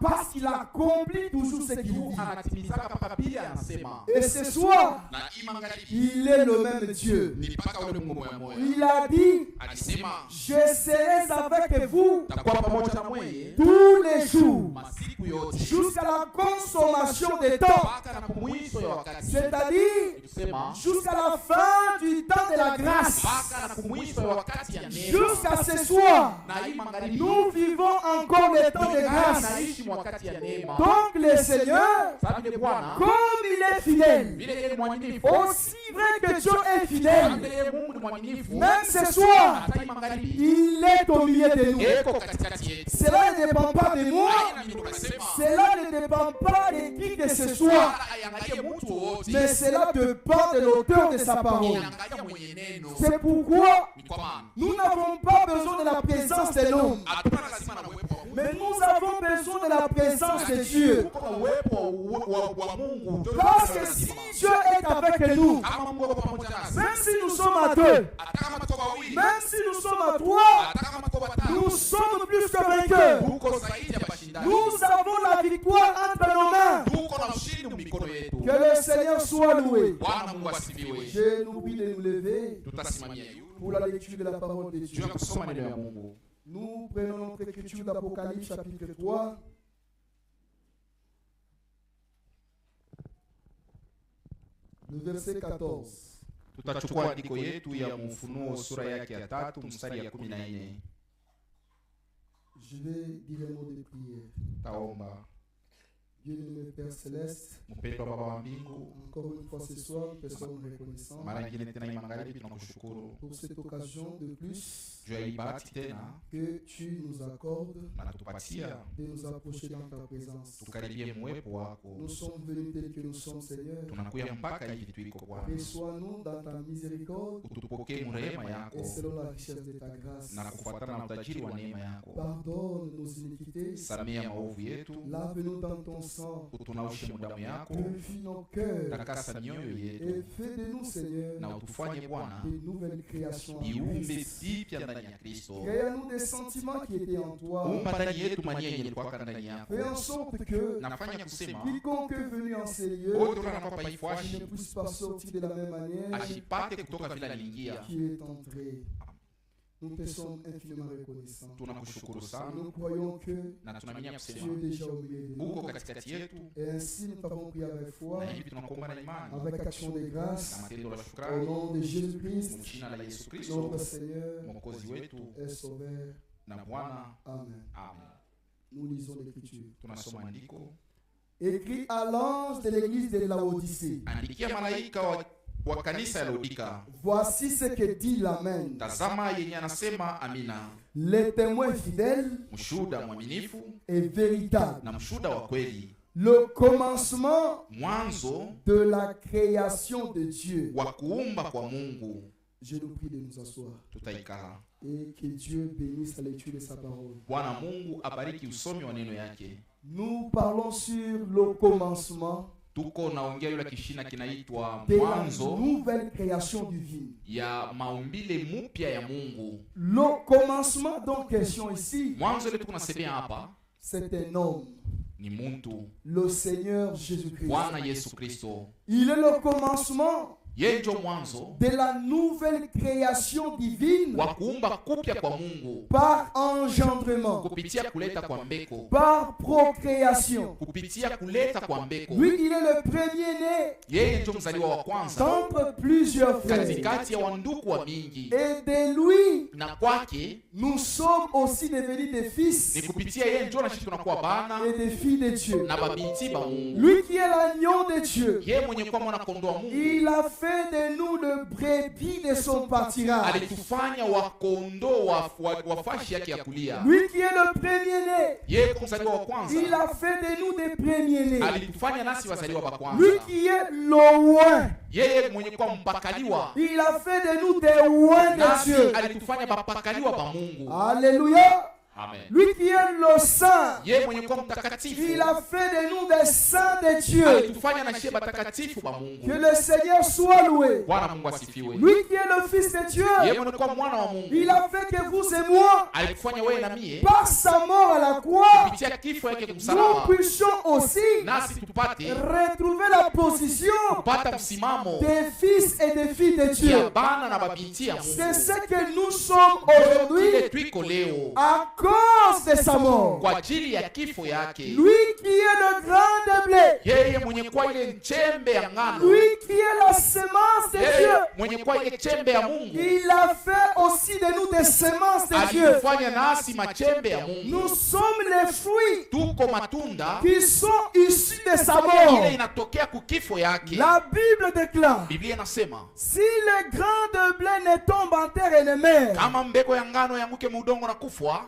Parce qu'il accomplit toujours ce qu'il dit. anatimizaka mpaka pia anasema. Et ce soir, Na imangalibi il est le même Dieu. ni mpaka ule Mungu moya moya. Il a dit, Alisema je serai avec vous takuwa pamoja na mweye tous les jours, masiku yote jusqu'à la consommation des temps. mpaka na kumwisho ya wakati. C'est-à-dire, Kusema jusqu'à la fin du temps de la grâce. mpaka na kumwisho ya wakati ya neema. Jusqu'à ce soir, Na imangalibi nous vivons encore le temps de grâce. naishi wakati ya neema. Donc le Seigneur, Sasa vile Bwana comme il est fidèle, vile yeye ni mwaminifu, aussi vrai que Dieu est fidèle, vile yeye Mungu ni mwaminifu, même ce soir, hata imangalibi il est au milieu de nous. eko katikati yetu. Cela ne dépend pas de moi, Haina mimi tunasema cela ne dépend pas de qui que ce soit, wala haiangalie mtu wowote, mais cela dépend de l'auteur de sa parole. inaangalia mwenye neno. C'est pourquoi Ni kwa maana nous n'avons pas besoin de la présence de l'homme, hatuna lazima na uwepo wa Mungu. mais nous avons besoin de la présence de Dieu. Tuko na uwepo wa Mungu. Parce que si Dieu est avec nous, Kama Mungu yuko pamoja nasi, même si nous sommes à deux, hata kama tuko wawili, même si nous sommes à trois, hata kama tuko watatu, nous sommes plus que vainqueurs. tuko zaidi ya mashindano. Nous avons la victoire entre nos mains. Tuko na ushindi mikono yetu. Que le Seigneur soit loué. Bwana Mungu asifiwe. Je nous prie de nous lever Tutasimamia yule pour la lecture de la parole de juu Dieu. ya kusoma neno ya Mungu. Nous prenons notre écriture d'Apocalypse chapitre 3. Le verset 14. Tutachukua andiko yetu ya Ufunuo sura yake ya 3 mstari ya 14. Je vais dire un mot de prière. Taomba. Bien-aimé Père Céleste, Mpendwa Baba wa mbingu, encore une fois ce soir, personne reconnaissant mara nyingine tena imangalibi tunakushukuru pour cette occasion de plus juu ya hii bahati tena que tu nous accordes manatupatia de nous approcher dans ta présence. tukaribie mwepo wako. Nous sommes venus tels que nous sommes, Seigneur. Tunakuya mpaka hivi tuiko Bwana, Reçois-nous dans ta miséricorde utupokee mrehema yako et selon la richesse de ta grâce. na kufuatana na utajiri wa neema yako. Pardonne nos iniquités, Samea maovu yetu, lave-nous dans ton sang, utunaushe mudamu yako, purifie nos cœurs takasa mioyo et yetu fais de nous, Seigneur, na utufanye Bwana des nouvelles créations en iumbe Christ. zipya ndani ya Kristo. Crée-nous des sentiments qui étaient en toi. Umba ndani yetu mania yenye ilikuwa ndani yako. Fais en sorte que Nafanya kusema quiconque est venu en ces lieux wote wanapapa ne ifuashi puisse pas sortir de la même manière ashipate kutoka vile aliingia. qui est entré. Nous te sommes infiniment reconnaissants. Tunakushukuru sana Nous croyons que na tunaamini tu kusema es déjà au milieu de uko nous. katikati yetu, Et ainsi nous t'avons prié avec foi, na hivi tunakuomba na imani avec action de na grâce, matendo ya au shukrani nom de Jésus-Christ, mjina la Yesu Kristo notre Seigneur mwokozi wetu et Sauveur. na Bwana. Amen. Amen. Nous lisons l'Écriture. Tunasoma andiko. Écrit à l'ange de l'église de Laodicée. Andikia malaika wa kanisa ya Laodika, Voici ce que dit l'Amen. tazama yenye anasema Amina, Le témoin fidèle mshuhuda mwaminifu et véritable. na mshuhuda wa kweli, Le commencement mwanzo de la création de Dieu. wa kuumba kwa Mungu. Je nous prie de nous asseoir Tutaikala. et que Dieu bénisse la lecture de sa parole. Bwana Mungu abariki usomi wa neno yake. Nous parlons sur le commencement Tuko naongea yule kishina kinaitwa de la mwanzo nouvelle création divine. ya maumbile mupya ya Mungu. Le commencement dont question ici, Mwanzo ile tuko nasemea hapa c'est un homme, ni muntu, le Seigneur Jésus-Christ. Bwana Yesu Kristo. Il est le commencement Yeye ndio mwanzo de la nouvelle création divine wa kuumba kupya kwa Mungu par engendrement, kupitia kuleta kwa mbeko, par procréation. kupitia kuleta kwa mbeko. Lui, il est le premier-né Yeye ndio mzaliwa wa kwanza d'entre plusieurs frères. katikati ya wandugu wa mingi, Et de lui, na kwake nous sommes aussi devenus des fils ni kupitia yeye ndio nashi tunakuwa bana et des filles de Dieu. na babinti ba Mungu. Lui qui est l'agneau de Dieu, Yeye mwenye kuwa mwana kondoo wa Mungu il a fait de nous le brebis de son pâturage. alitufanya wakondoo wa fashi yake ya kulia. Lui qui est le premier-né, Yeye mzaliwa wa kwanza il a fait de nous des premiers-nés. alitufanya nasi wazaliwa wa Lui kwanza. qui est loin, Yeye mwenye kuwa mpakaliwa il a fait de nous des loin de nasi Dieu. alitufanya bapakaliwa ba Mungu. Alléluia. Amen. Lui qui est le Saint, Yeye mwenye kuwa mtakatifu. il a fait de nous des saints de Dieu. Alitufanya na sheba takatifu ba Mungu. Que le Seigneur soit loué. Bwana Mungu asifiwe. Lui qui est le Fils de Dieu, Yeye mwenye kuwa mwana wa Mungu. il a fait que vous et moi, Alitufanya wewe na mie. par sa mort à la croix, Kupitia kifo yake nous kumsalaba. puissions aussi Nasi tupate retrouver la position kupata msimamo des fils et des filles de ya Dieu. bana na babinti ya C'est Mungu. ce que nous sommes aujourd'hui Kile twiko leo à cause de sa mort. kwa ajili ya kifo yake. Lui qui est le grain de blé, Yeye mwenye kuwa ile chembe ya ngano. lui qui est la semence de Yeye Dieu, mwenye kuwa ile chembe ya Mungu. il a fait aussi de nous des semences de Dieu. Alitufanya nasi machembe ya Mungu. Nous sommes les fruits Tuko matunda qui sont issus de sa ile mort. inatokea kukifo yake. La Bible déclare, Biblia inasema si le grain de blé ne tombe en terre et ne meurt, kama mbegu ya ngano yanguke muudongo na kufwa,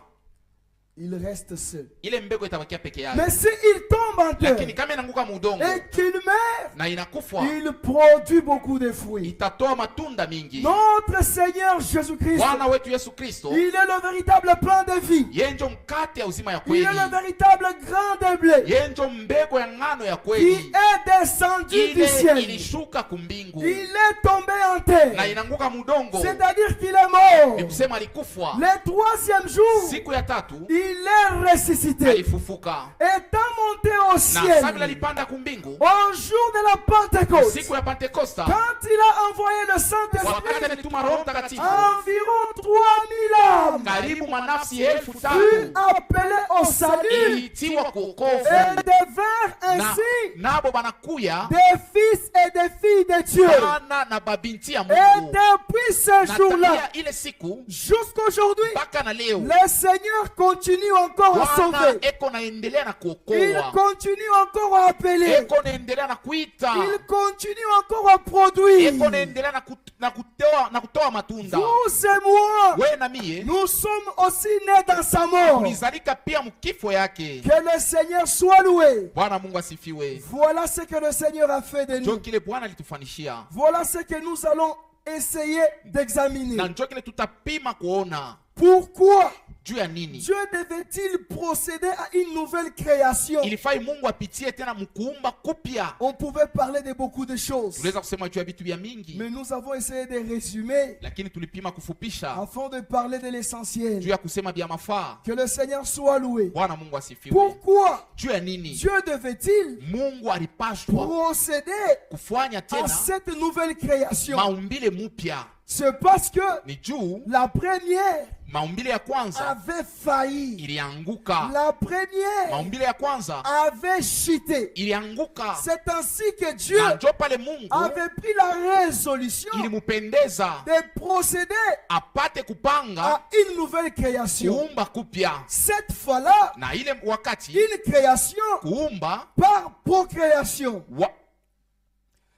il reste seul. ile mbegu itabakia peke yake. Mais s'il tombe en Lakini terre kama inaanguka muudongo et qu'il meurt, na inakufwa, il produit beaucoup de fruits. itatoa matunda mingi. Notre Seigneur Jésus-Christ, Bwana wetu Yesu Kristo, il est le véritable pain de vie. yeye ndio mkate ya uzima ya Il est kweli. le véritable grain de blé Yeye ndio mbegu ya ngano ya qui kweli. est descendu du Ile ciel. ilishuka kumbingu Il est tombé en terre. na inaanguka muudongo. C'est-à-dire qu'il est mort. Ni kusema alikufwa. Le troisième jour, Siku ya tatu il est ressuscité. alifufuka. Étant monté au Na ciel, sabila alipanda kumbingu au jour de la Pentecôte, siku ya Pentekosta, quand il a envoyé le Saint-Esprit, wakati alituma Roho Mtakatifu, environ 3000 âmes karibu manafsi 1000 furent tatu appelées au salut iliitiwa kuokovu, et devinrent na ainsi nabo banakuya des fils et des filles de Dieu. bana na babinti ya Et Mungu. depuis ce Na jour-là, tangia ile siku jusqu'aujourd'hui, mpaka na leo le Seigneur continue encore à Bwana sauver. eko naendelea na Il kuokoa, continue encore à appeler. eko naendelea na kuita, Il continue encore à produire. eko naendelea na kutoa matunda. Vous et moi, We na mie nous sommes aussi nés dans sa mort. tulizalika pia mkifo yake. Que le Seigneur soit loué. Bwana Mungu asifiwe. Voilà ce que le Seigneur a fait de Njo nous. kile Bwana alitufanishia Voilà ce que nous allons essayer d'examiner. na njo kile tutapima kuona Pourquoi juu ya nini Dieu devait-il procéder à une nouvelle création? ilifai Mungu apitie tena mkuumba kupya. On pouvait parler de beaucoup de choses, Tuliweza kusema juu ya vitu vya mingi, mais nous avons essayé de résumer lakini tulipima kufupisha afin de parler de juu l'essentiel. ya kusema vya mafaa. Que le Seigneur soit loué. Bwana Mungu asifiwe. Pourquoi Juu ya nini Dieu devait-il Mungu alipashwa procéder kufanya à tena cette nouvelle création? maumbile mupya? C'est parce que Ni juu la première maumbile ya kwanza avait failli. ilianguka. La première Maumbile ya kwanza avait chuté. ilianguka, C'est ainsi que Dieu na njo pale Mungu avait pris la résolution ilimupendeza de procéder apate kupanga à une nouvelle création. kuumba kupya, Cette fois-là, na ile wakati une création kuumba par procréation.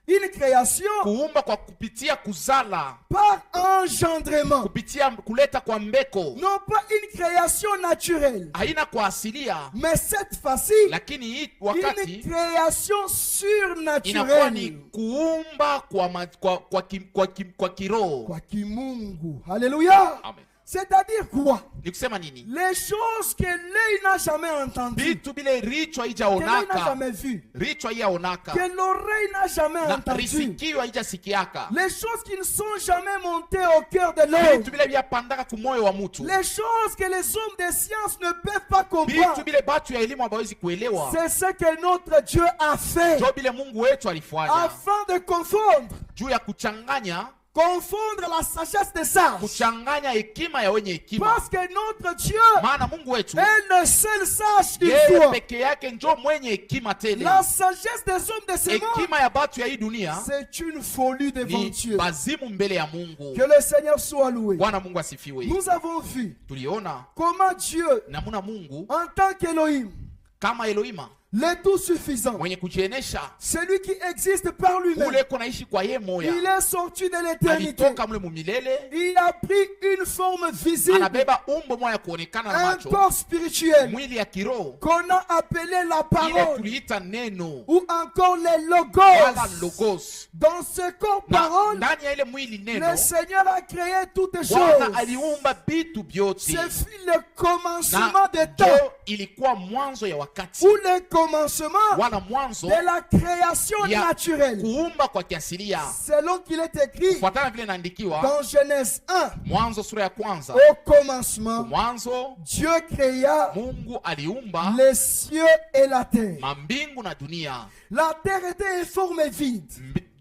Une création kuumba kwa kupitia kuzala, par engendrement. kupitia kuleta kwa mbeko, Non pas une création naturelle, haina kwa asilia, mais cette fois-ci, lakini hii une wakati création inakuwa ni surnaturelle. kuumba kwa kiroho. Kwa kimungu. Alléluia. Amen. C'est-à-dire quoi? Ni kusema nini? Les choses que l'œil n'a jamais entendues, Vitu bile richo que l'œil n'a haijaonaka, jamais vues, richo haijaonaka que l'oreille n'a jamais na entendues, risikio haijasikiaka, les choses qui ne sont jamais montées au cœur de l'homme, vitu bile vyapandaka kumoyo wa mutu, les choses que les hommes de science ne peuvent pas vitu comprendre. bile batu ya elimu hawawezi kuelewa, C'est ce que notre Dieu a fait njo bile Mungu wetu alifanya afin de confondre juu ya kuchanganya la sagesse des sages. kuchanganya hekima ya wenye hekima. Parce que notre Dieu Maana Mungu wetu est le seul sage qu'il yeye soit. peke yake njo mwenye hekima tele. La sagesse des hommes de ce monde, Hekima ya batu ya hii dunia c'est une folie devant ni Dieu. bazimu mbele ya Mungu. Que le Seigneur soit loué. Bwana Mungu asifiwe. Nous avons vu Tuliona comment Dieu, namuna Mungu en tant qu'Élohim, kama Elohima le tout suffisant, mwenye kujienesha, celui qui existe par lui-même. ule konaishi kwa ye moya, Il est sorti de l'éternité. alitoka mule mumilele, Il a pris une forme visible, anabeba umbo moya kuonekana na un macho, corps spirituel mwili ya kiroho, qu'on a appelé la ile parole tuliita neno ou encore les wala logos. logos. Dans ce corps Na parole, ndani ya ile mwili neno, le Seigneur a créé toutes Bwana choses. aliumba vitu vyote, Ce fut le commencement na des temps ndio ilikuwa mwanzo ya wakati, ou le commencement wala mwanzo de la création ya naturelle. kuumba kwa kiasilia, Selon qu'il est écrit kufuatana vile inaandikiwa dans Genèse 1, Mwanzo sura ya kwanza. au commencement, Mwanzo Dieu créa Mungu aliumba les cieux et la terre. mambingu na dunia. La terre était informe et vide.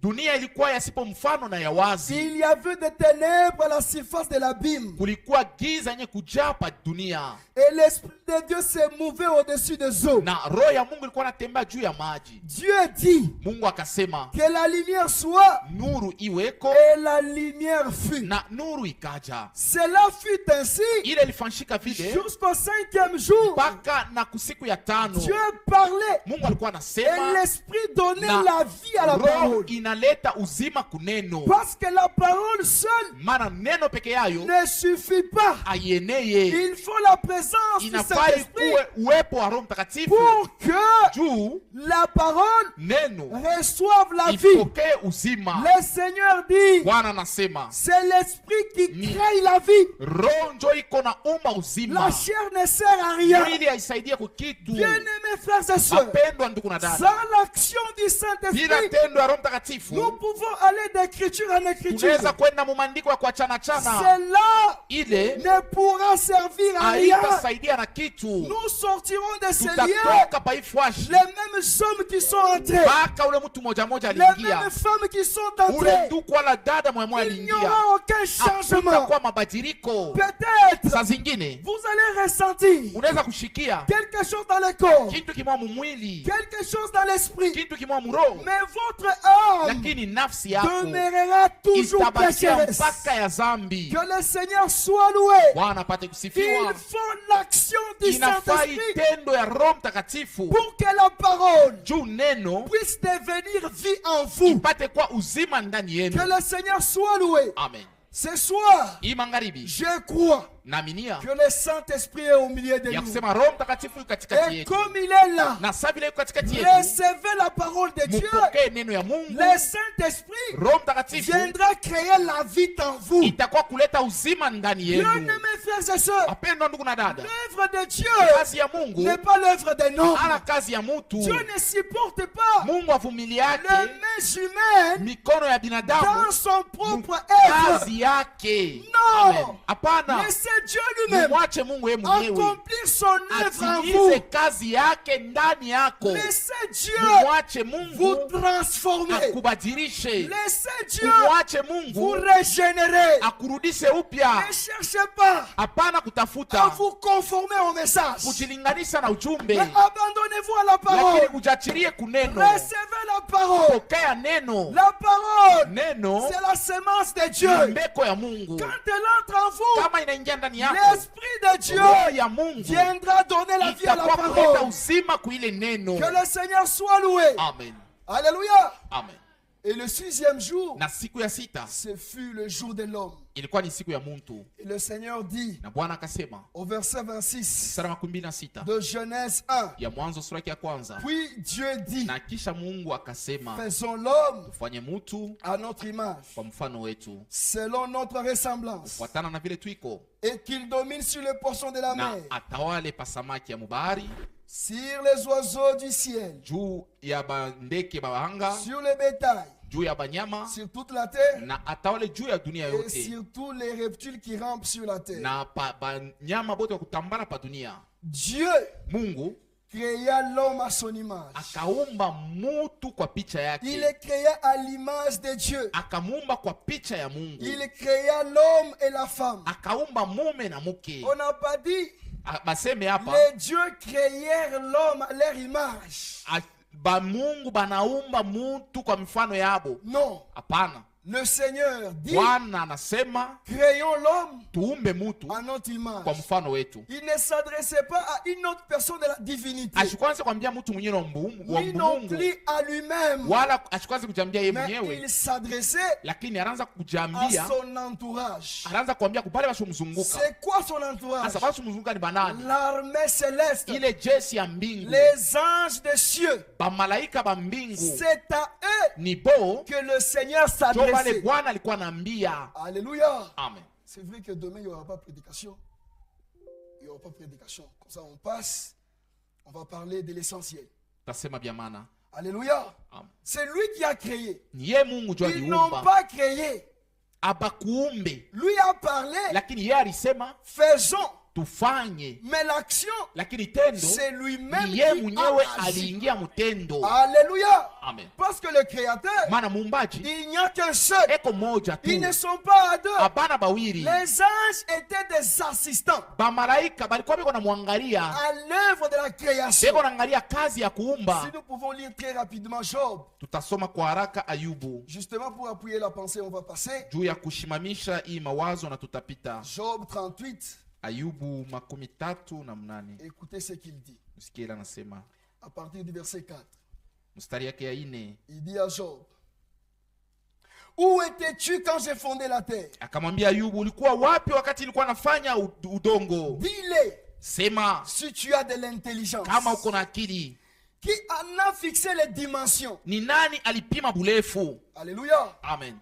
Dunia ilikuwa yasipo mfano na ya wazi, Il y avait des ténèbres à la surface de l'abîme. kulikuwa giza yenye kujaa pa dunia, Et l'Esprit de Dieu se mouvait au-dessus des eaux. na roho ya Mungu ilikuwa inatembea juu ya maji. Dieu dit Mungu akasema que la lumière soit, nuru iweko, et la lumière fut. na nuru ikaja. Cela fut ainsi Ile ilifanyika vile jusqu'au 5e jour. mpaka na kusiku ya tano. Dieu parlait Mungu alikuwa et anasema l'Esprit donnait na la vie à la roho parole. inaleta uzima kuneno, Parce que la parole seule maana neno peke yayo ne suffit pas. aieneye, Il faut la présence du inafai Saint-Esprit kuwe uwepo wa Roho Mtakatifu pour que juu la parole neno reçoive la vie. ipokee uzima. Le Seigneur dit, Bwana anasema c'est l'Esprit qui Ni- crée la vie. roho njo iko na umba uzima, La chair ne sert à rien. mwili haisaidie kukitu. Bien-aimés frères et sœurs, Mapendwa ndugu na dada, sans l'action du bila Saint-Esprit, tendo ya Roho Mtakatifu nous pouvons aller d'écriture en écriture. tunaweza kwenda mu maandiko ya kuachana chana, Cela ile ne pourra servir à rien. haitasaidia na kitu. Nous sortirons de ces lieux Tutatoka paifwashi les mêmes hommes qui sont entrés, mpaka ule mtu moja moja les aliingia, mêmes femmes qui sont ule entrées. ndugu wala dada moya moya Il n'y aliingia, aura aucun changement. hakutakuwa mabadiliko. Peut-être Saa zingine vous allez ressentir unaweza kushikia quelque chose dans le corps, kitu kimwa mumwili, quelque chose dans l'esprit, kitu kimwa muroho, mais votre âme lakini nafsi yako demeurera toujours itabakia pécheresse. mpaka ya zambi. Que le Seigneur soit loué. Bwana apate Il kusifiwa. faut l'action du Inafai Saint-Esprit tendo ya Roho Mtakatifu pour que la parole juu neno puisse devenir vie en vous. ipate kwa uzima ndani yenu. Que le Seigneur soit loué. Amen. Ce soir, Hii magharibi je crois naaminia que le Saint-Esprit est au milieu de ya nous. kusema Roho Mtakatifu yu katikati Et yetu, comme il est là, na saa vile yu katikati yetu, recevez la parole de Dieu. mupokee neno ya Mungu. Le Saint-Esprit Roho Mtakatifu viendra créer la vie en vous. itakuwa kuleta uzima ndani yenu. Bien-aimés frères et sœurs, Wapendwa ndugu na dada, l'œuvre de Dieu kazi ya Mungu n'est pas l'œuvre des hommes. ala kazi ya mutu. Dieu ne supporte pas Mungu avumiliake les mains humaines mikono ya binadamu dans son propre œuvre. kazi yake. Non. Amen. Hapana, Laissez Dieu lui-même mwache Mungu yeye mwenyewe accomplir son œuvre en atimize vous. kazi yake ndani yako. Laissez Dieu Mwache vous Mungu transformer. akubadilishe. Laissez Dieu Mwache vous Mungu régénérer. akurudishe upya. Ne cherchez pas Hapana à kutafuta vous conformer au message. kujilinganisha na ujumbe, Mais abandonnez-vous à la lakini parole. ujachilie kuneno. Recevez la parole. Pokea neno. La parole, Neno c'est la semence de Dieu. ni mbeko ya Mungu. Quand elle entre en vous, Kama inaingia ndani yako, l'Esprit de Dieu roho ya Mungu viendra donner la vie à la itakuwa kuleta parole. uzima kuile neno. Que le Seigneur soit loué. Amen. Alléluia. Amen. Et le 6e jour, Na siku ya sita ce fut le jour de l'homme. ilikuwa ni siku ya muntu, Et le Seigneur dit na Bwana akasema au verset 26 mstari wa 26 de Genèse 1, ya Mwanzo sura ya kwanza, puis Dieu dit, na kisha Mungu akasema faisons l'homme tufanye mutu à notre image, kwa mfano wetu, selon notre ressemblance, kufuatana na vile twiko, et qu'il domine sur les poissons de la na mer, atawale pa samaki ya mubahari, sur les oiseaux du ciel, juu ya bandeke bahanga, sur le bétail, juu ya banyama, sur toute la terre, na atawale juu ya dunia et yote, sur tous les reptiles qui rampent sur la terre. na banyama bote wa kutambala pa dunia. Dieu Mungu créa l'homme à son image. akaumba mutu kwa picha Il yake, est créé à l'image de Dieu. akamuumba kwa picha ya Mungu, Il créa l'homme et la femme. akaumba mume na mke. On n'a pas dit Baseme hapa les dieux créèrent l'homme à leur image. Mungu banaumba mutu kwa mfano yabo. Non. Hapana, Le Seigneur dit, Bwana anasema créons l'homme tuumbe mutu à notre image. kwa mfano wetu. Il ne s'adressait pas à une autre personne de la divinité, Ashikwanza kwambia mtu mwingine wa ni non Mungu, plus à lui-même, wala ashikwanza kujambia yeye mais mwenyewe, il s'adressait lakini anaanza à kujambia, son entourage. anaanza kuambia kubale bashomzunguka. C'est quoi son entourage? Sasa bashomzunguka ni banani? L'armée céleste, Ile jeshi ya mbingu, les anges des cieux. bamalaika ba mbingu, C'est à eux ni bo que le Seigneur ndio wale s'adressait. Bwana alikuwa anaambia. Alléluia. Amen. C'est vrai que demain, il n'y aura pas prédication. Il n'y aura pas prédication. Comme ça, on passe. On va parler de l'essentiel. Tasema bya maana. Alléluia. Amen. C'est lui qui a créé. Ni yeye Mungu ndio Ils n'ont aliumba. pas créé. Abakuumbe. Lui a parlé. Lakini yeye alisema Faisons. tufanye. Mais l'action, Lakini tendo c'est lui-même ni yeye qui mwenyewe a agi. aliingia mtendo. Alléluia. Amen. Parce que le Créateur, Maana muumbaji il n'y a qu'un seul. eko moja tu. Ils ne sont pas à deux. Abana bawili. Les anges étaient des assistants Bamalaika balikuwa biko namwangalia. à l'œuvre de la création. Biko naangalia kazi ya kuumba. Si nous pouvons lire très rapidement Job, Tutasoma kwa haraka Ayubu. justement pour appuyer la pensée, on va passer. Juu ya kushimamisha hii mawazo na tutapita. Job 38, Ayubu 38. écoutez ce qu'il dit. Msikie anasema. À partir du verset 4, Mstari yake ya 4. il dit à Job, où étais-tu quand j'ai fondé la terre? Akamwambia Ayubu, ulikuwa wapi wakati nilikuwa nafanya udongo? Dis-le, Sema si tu as de l'intelligence. kama uko na akili. Qui en a fixé les dimensions? Ni nani alipima burefu? Alléluia. Amen.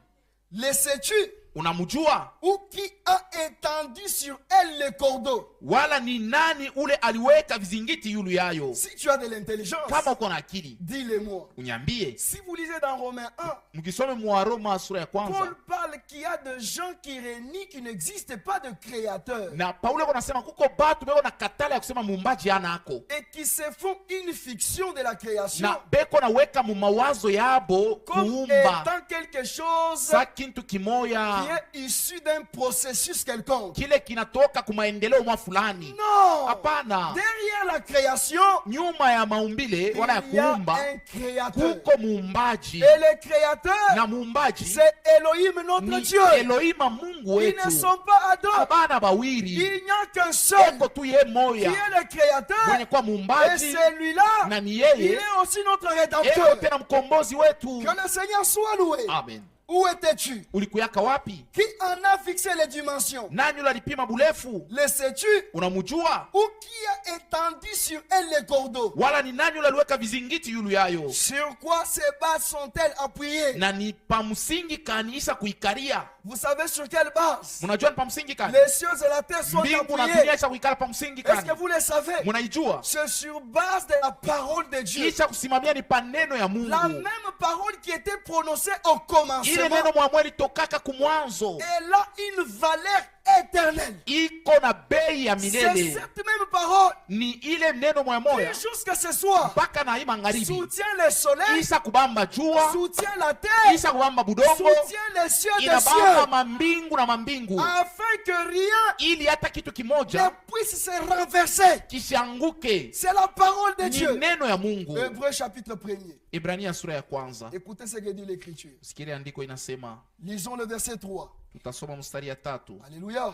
Le sais-tu? Unamjua? Ou qui a étendu sur elle les cordeaux? Wala ni nani ule aliweka vizingiti yulu yayo? Si tu as de l'intelligence, Kama uko na akili, dis-le-moi. unyambie. Si vous lisez dans Romains 1, Mkisome mwa Roma sura ya Paul kwanza, parle qu'il y a de gens qui renient qu'il n'existe pas de créateur na Paulo anasema kuko batu beko na katala ya kusema muumbaji ana ako. et qui se font une fiction de la création Na beko na weka mu mawazo yabo comme kuumba étant quelque chose sa kintu kimoya qui est issu d'un processus quelconque. kile kinatoka kumaendeleo mwa fulani. Non! Hapana. Derrière la création, Nyuma ya maumbile wala ya il y a kuumba un créateur. kuko muumbaji, Et le créateur, na muumbaji c'est Elohim, notre ni Dieu. Elohima Mungu Ils ne wetu. sont pas à deux. Abana bawili Il n'y a qu'un seul eko tu ye qui moya est le créateur. mwenye kwa Et muumbaji celui-là, na ni il yeye est aussi notre eko rédempteur. tena mkombozi wetu. Que le Seigneur soit loué. Amen. Où étais-tu? Ulikuyaka wapi? Qui en a fixé les dimensions? Nani ule alipima burefu? Le sais-tu? Unamujua? Ou qui a étendu sur elle les cordeaux? Wala ni nani ule aliweka vizingiti yulu yayo? Sur quoi ces bases sont-elles appuyées? Na ni pamsingi kani isa kuikaria? Vous savez sur quelle base? Munajua ni pamsingi kani? Les cieux et la terre sont Mbingu na appuyées. dunia isa kuikara pamsingi Est-ce kani? que vous le savez? Munaijua? C'est sur base de la parole de Dieu. Isa kusimamia ni paneno ya La Mungu. même parole qui était prononcée au Ile commencement. neno mwamwe litokaka kumwanzo. Elle a une valeur éternelle. Iko na bei ya C'est milele. cette même parole Ni ile neno mwamoya qui, jusqu'à ce soir, mpaka na hii magharibi soutient le soleil, isa kubamba jua, soutient la terre, isa kubamba budongo, soutient les cieux des inabamba cieux, mambingu na mambingu, afin que rien ili hata kitu ne kimoja puisse se renverser. kisianguke. C'est la parole de Ni Dieu. neno ya Mungu. Hébreux chapitre 1er. Ibrania sura ya kwanza. Écoutez ce que dit l'Écriture. Sikia andiko inasema, Lisons le verset 3. tutasoma mstari ya 3. Alléluia.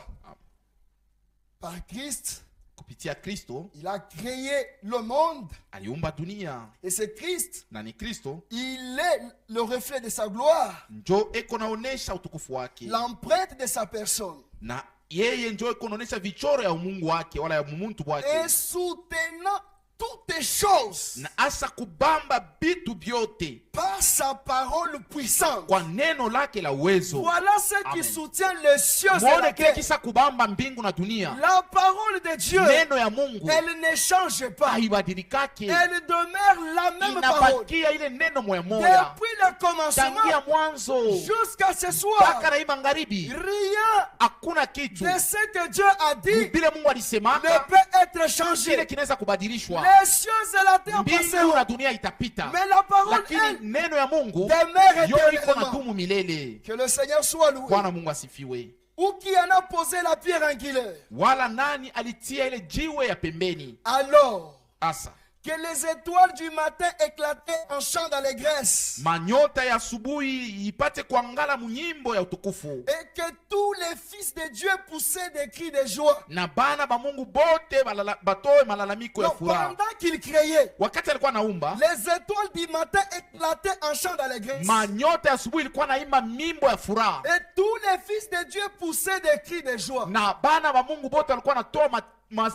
Par Christ, Kupitia Kristo il a créé le monde. aliumba dunia, Et c'est Christ, na ni Kristo il est le reflet de sa gloire, njo eko naonesha utukufu wake, l'empreinte de sa personne, na yeye njo eko naonesha vichoro ya umungu wake wala ya umuntu wake, et soutenant toutes choses na asa kubamba bitu vyote par sa parole puissante. kwa neno lake la uwezo. Voilà ce qui Amen. soutient les cieux et Mwone la kile terre. kisa kubamba mbingu na dunia. La parole de Dieu, Neno ya Mungu elle ne change pas. haibadilikake, Elle demeure la même parole. inabakia ile neno moya moya Depuis le commencement tangia mwanzo jusqu'à ce soir, mpaka na hii magharibi. rien Hakuna kitu de ce que Dieu a dit vile Mungu ne alisemaka peut être kile changé. kinaweza kubadilishwa. Les cieux et la terre Mbingu passeront, na dunia itapita, mais la parole, lakini elle, neno ya Mungu demeure yo iko na éternellement. dumu milele. Que le Seigneur soit loué. Bwana Mungu asifiwe. Ou qui en a posé la pierre angulaire? Wala nani alitia ile jiwe ya pembeni? Alors, Asa Que les étoiles du matin éclataient en chant d'allégresse. manyota ya asubuhi ipate kuangala munyimbo ya utukufu, Et que tous les fils de Dieu poussaient des cris de joie. na bana ba Mungu bote batoe malalamiko ya Donc, furaha. pendant qu'il criait, Wakati alikuwa naumba, les étoiles du matin éclataient en chant d'allégresse. manyota ya asubuhi ilikuwa naimba mimbo ya furaha, Et tous les fils de Dieu poussaient des cris de joie. na bana ba Mungu bote walikuwa natoa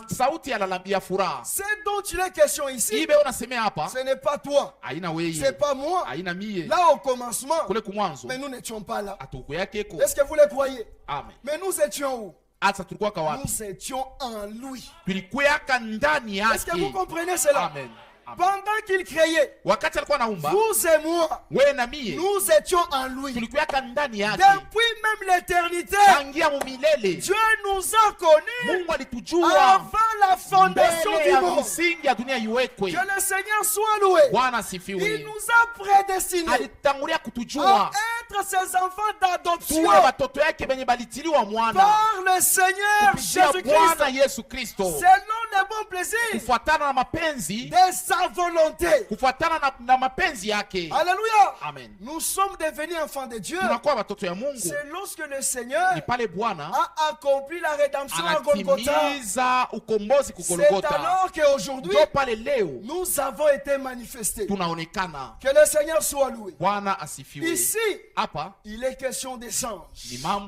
sauti ya furaha. C'est dont il est question ici. Ibe unasemea hapa, Ce n'est pas toi, haina c'est weye, pas moi. haina mie. Là au commencement, Kule kumwanzo mais nous n'étions pas là. atukuyakeko. Est-ce que vous le croyez? Amen. Mais nous étions où? Asa tulikuwa kawapi? Nous étions en lui. Tulikuyaka ndani Est-ce que vous yake. comprenez cela? Amen. Amen. Pendant qu'il criait, Wakati alikuwa naumba, vous et moi, wewe na mie nous étions en lui. tulikuyaka ndani yake. Depuis même l'éternité, Tangia mumilele Dieu nous a connus Mungu alitujua avant la fondation mbele du ya monde. misingi ya dunia iwekwe. Que le Seigneur soit loué. Bwana Il asifiwe. nous a prédestinés Alitangulia à kutujua être ses enfants d'adoption tuwe watoto yake benye balitiliwa mwana par le Seigneur kupitia Jésus-Christ, Bwana Yesu Kristo, selon le bon plaisir kufuatana na mapenzi, de sa volonté. kufuatana na mapenzi yake. Alléluia. Amen. Nous sommes devenus enfants de Dieu. Tunakuwa watoto ya Mungu C'est lorsque le Seigneur ni pale Bwana a accompli la rédemption à Golgotha. anatimiza ukombozi C'est kugolgota. alors qu'aujourd'hui, Ndio pale leo nous avons été manifestés. tunaonekana. Que le Seigneur soit loué. Bwana asifiwe. Ici, Hapa il est question des anges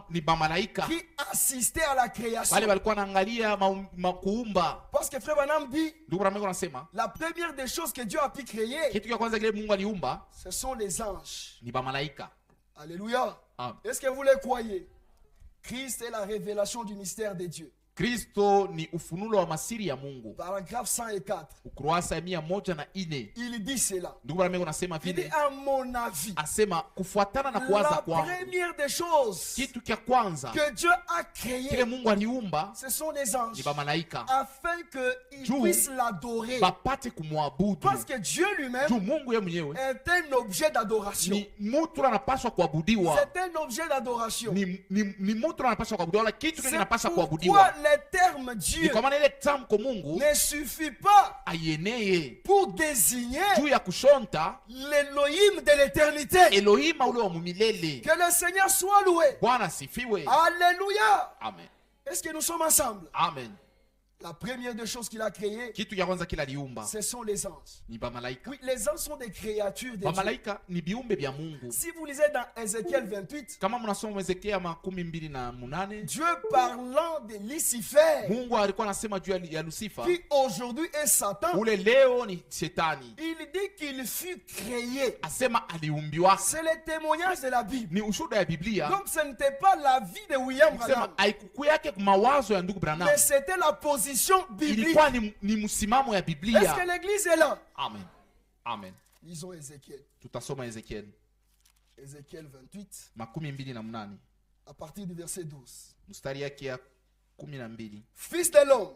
ni bamalaika qui assistaient à la création. wale walikuwa naangalia makuumba. Parce que frère Branham dit, Ndugu Branham anasema la première des choses que Dieu a pu créer, kitu cha kwanza kile Mungu aliumba ce sont les anges. ni bamalaika. Alléluia. Amen. Est-ce que vous le croyez? Christ est la révélation du mystère de Dieu. Kristo ni ufunulo wa masiri ya Mungu. Paragraphe 104. Ukurasa ya 104. Il dit cela. Ndugu Branham anasema Il dit, vile, à mon avis, asema kufuatana na kuwaza la kwangu, première des choses kitu cha kwanza que Dieu a kile créé, Mungu aliumba ce sont les anges, ni bamalaika, afin qu'ils Juu puissent l'adorer. bapate kumwabudu. Parce que Dieu Juu lui-même Mungu yeye mwenyewe est un objet d'adoration. ni mtu anapaswa kuabudiwa, C'est un objet d'adoration. ni mtu anapaswa kuabudiwa, wala kitu kile C'est kinapaswa pourquoi kuabudiwa. le terme Ni Dieu kwa maana ile tamko Mungu ne suffit pas aieneye pour désigner juu ya kushonta l'Élohim de l'éternité. Elohima ule wa mumilele. Que le Seigneur soit loué. Bwana sifiwe. Alléluia. Amen. Est-ce que nous sommes ensemble? Amen. La première des choses qu'il a créées, Kitu ya kwanza kila aliumba ce sont les anges. ni bamalaika. Oui, les anges sont des créatures de Dieu. Bamalaika ni biumbe vya Mungu. Si vous lisez dans Ézéchiel 28, Kama mnasoma Ezekia 28, Dieu parlant de Lucifer, Mungu alikuwa anasema juu ya Lucifer, qui aujourd'hui est Satan, ule leo ni shetani. il dit qu'il fut créé. Asema aliumbiwa. C'est le témoignage de la Bible. Ni ushuhuda ya Biblia. Donc ce n'était pas la vie de William Branham, Sema haikuku yake mawazo ya ndugu Branham. mais c'était la position biblique. Ilikuwa ni msimamo ya Est-ce Biblia. que l'église est là? Amen. Amen. Lisons Ézéchiel. Tutasoma Ezekiel Ézéchiel 28, 28 à partir du verset 12. mstari yake ya 12. Fils de l'homme,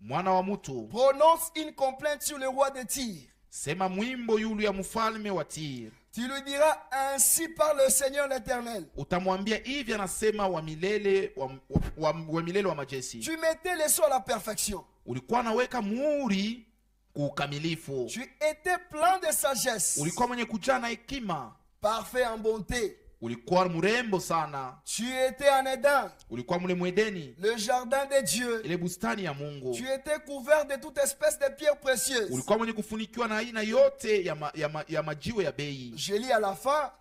Mwana wa mtu, prononce une complainte sur le roi de Tyr. sema mwimbo yulu ya mfalme wa Tyr. Tu lui diras, ainsi parle le Seigneur l'Éternel. Utamwambia hivi anasema wa milele wa milele wa majeshi. Tu mettais les sceaux à la perfection. Ulikuwa naweka muhuri kuukamilifu. Tu étais plein de sagesse, Ulikuwa mwenye kujaa na hekima. parfait en bonté. Ulikuwa mrembo sana. Tu étais en Éden, Ulikuwa mule mwedeni, le jardin de Dieu. ile bustani ya Mungu. Tu étais couvert de toute espèce de pierres précieuses. Ulikuwa mwenye kufunikiwa na aina yote ya majiwe ya bei. Je lis à la fin,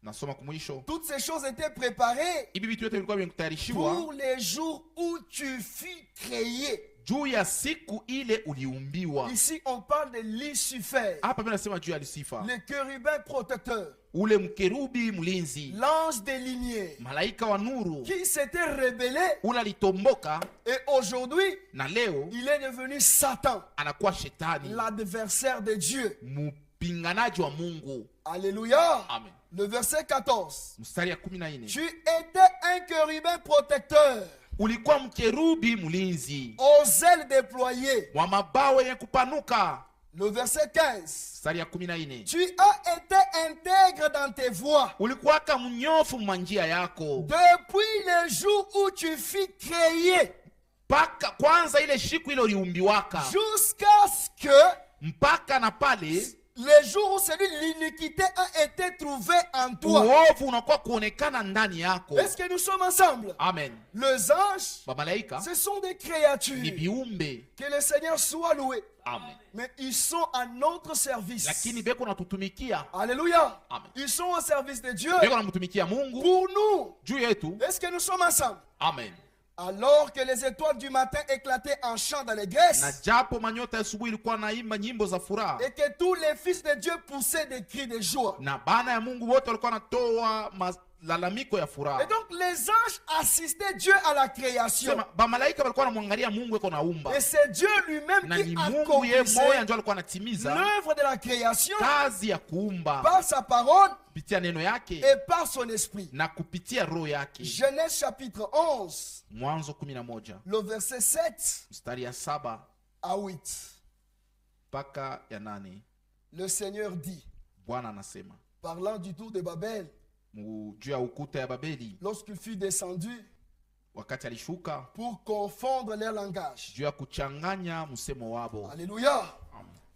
Nasoma kumwisho. toutes ces choses étaient préparées Hivi vitu vyote vilikuwa vimetayarishiwa pour les jours où tu fus créé. juu ya siku ile uliumbiwa. Ici, on parle de Lucifer, Hapa mimi nasema juu ya Lucifer, le chérubin protecteur, ule mkerubi mlinzi, l'ange des lignées, malaika wa nuru, qui s'était rebellé ule alitomboka et aujourd'hui, na leo il est devenu Satan, anakuwa shetani, l'adversaire de Dieu. mpinganaji wa Mungu. Alléluia. Amen. Le verset 14. Mstari ya 14. Tu étais un chérubin protecteur, Ulikuwa mkerubi mlinzi aux ailes déployées. wa mabawa yenye kupanuka. Le verset 15. Mstari ya 14. Tu as été intègre dans tes voies Ulikuwa kama mnyofu mwa njia yako depuis le jour où tu fus créé. mpaka kwanza ile siku ile uliumbiwaka jusqu'à ce que mpaka na pale le jour où celui l'iniquité a été trouvée en toi. uovu unakuwa kuonekana ndani yako. Est-ce que nous sommes ensemble? Amen. Les anges, Bamalaika ce sont des ni créatures. viumbe. Que le Seigneur soit loué. Amen. Mais ils sont à notre service. Lakini beko natutumikia. Alléluia. Amen. Ils sont au service de Dieu. Beko namtumikia Mungu Pour nous. juu yetu. Est-ce que nous sommes ensemble? Amen. Alors que les étoiles du matin éclataient en chant dans les Grèces, Na japo manyota ya asubuhi ilikuwa naimba nyimbo za furaha, et que tous les fils de Dieu poussaient des cris de joie. na bana ya Mungu wote walikuwa natoa malalamiko ya Et furaha. donc les anges assistaient Dieu à la création. Sema bamalaika walikuwa wanamwangalia Mungu eko naumba, Et c'est Dieu lui-même na qui ni Mungu ye accomplissait moya ndio alikuwa anatimiza l'œuvre de la création kazi ya kuumba par sa parole kupitia neno yake et par son esprit. na kupitia roho yake. Genèse chapitre 11, Mwanzo 11 le verset 7 mstari ya 7 à 8. mpaka ya 8, Le Seigneur dit, Bwana anasema parlant du tour de Babel, juu ya ukuta ya Babeli, lorsqu'il fut descendu wakati alishuka pour confondre leur langage. juu ya kuchanganya msemo wabo. Alléluia.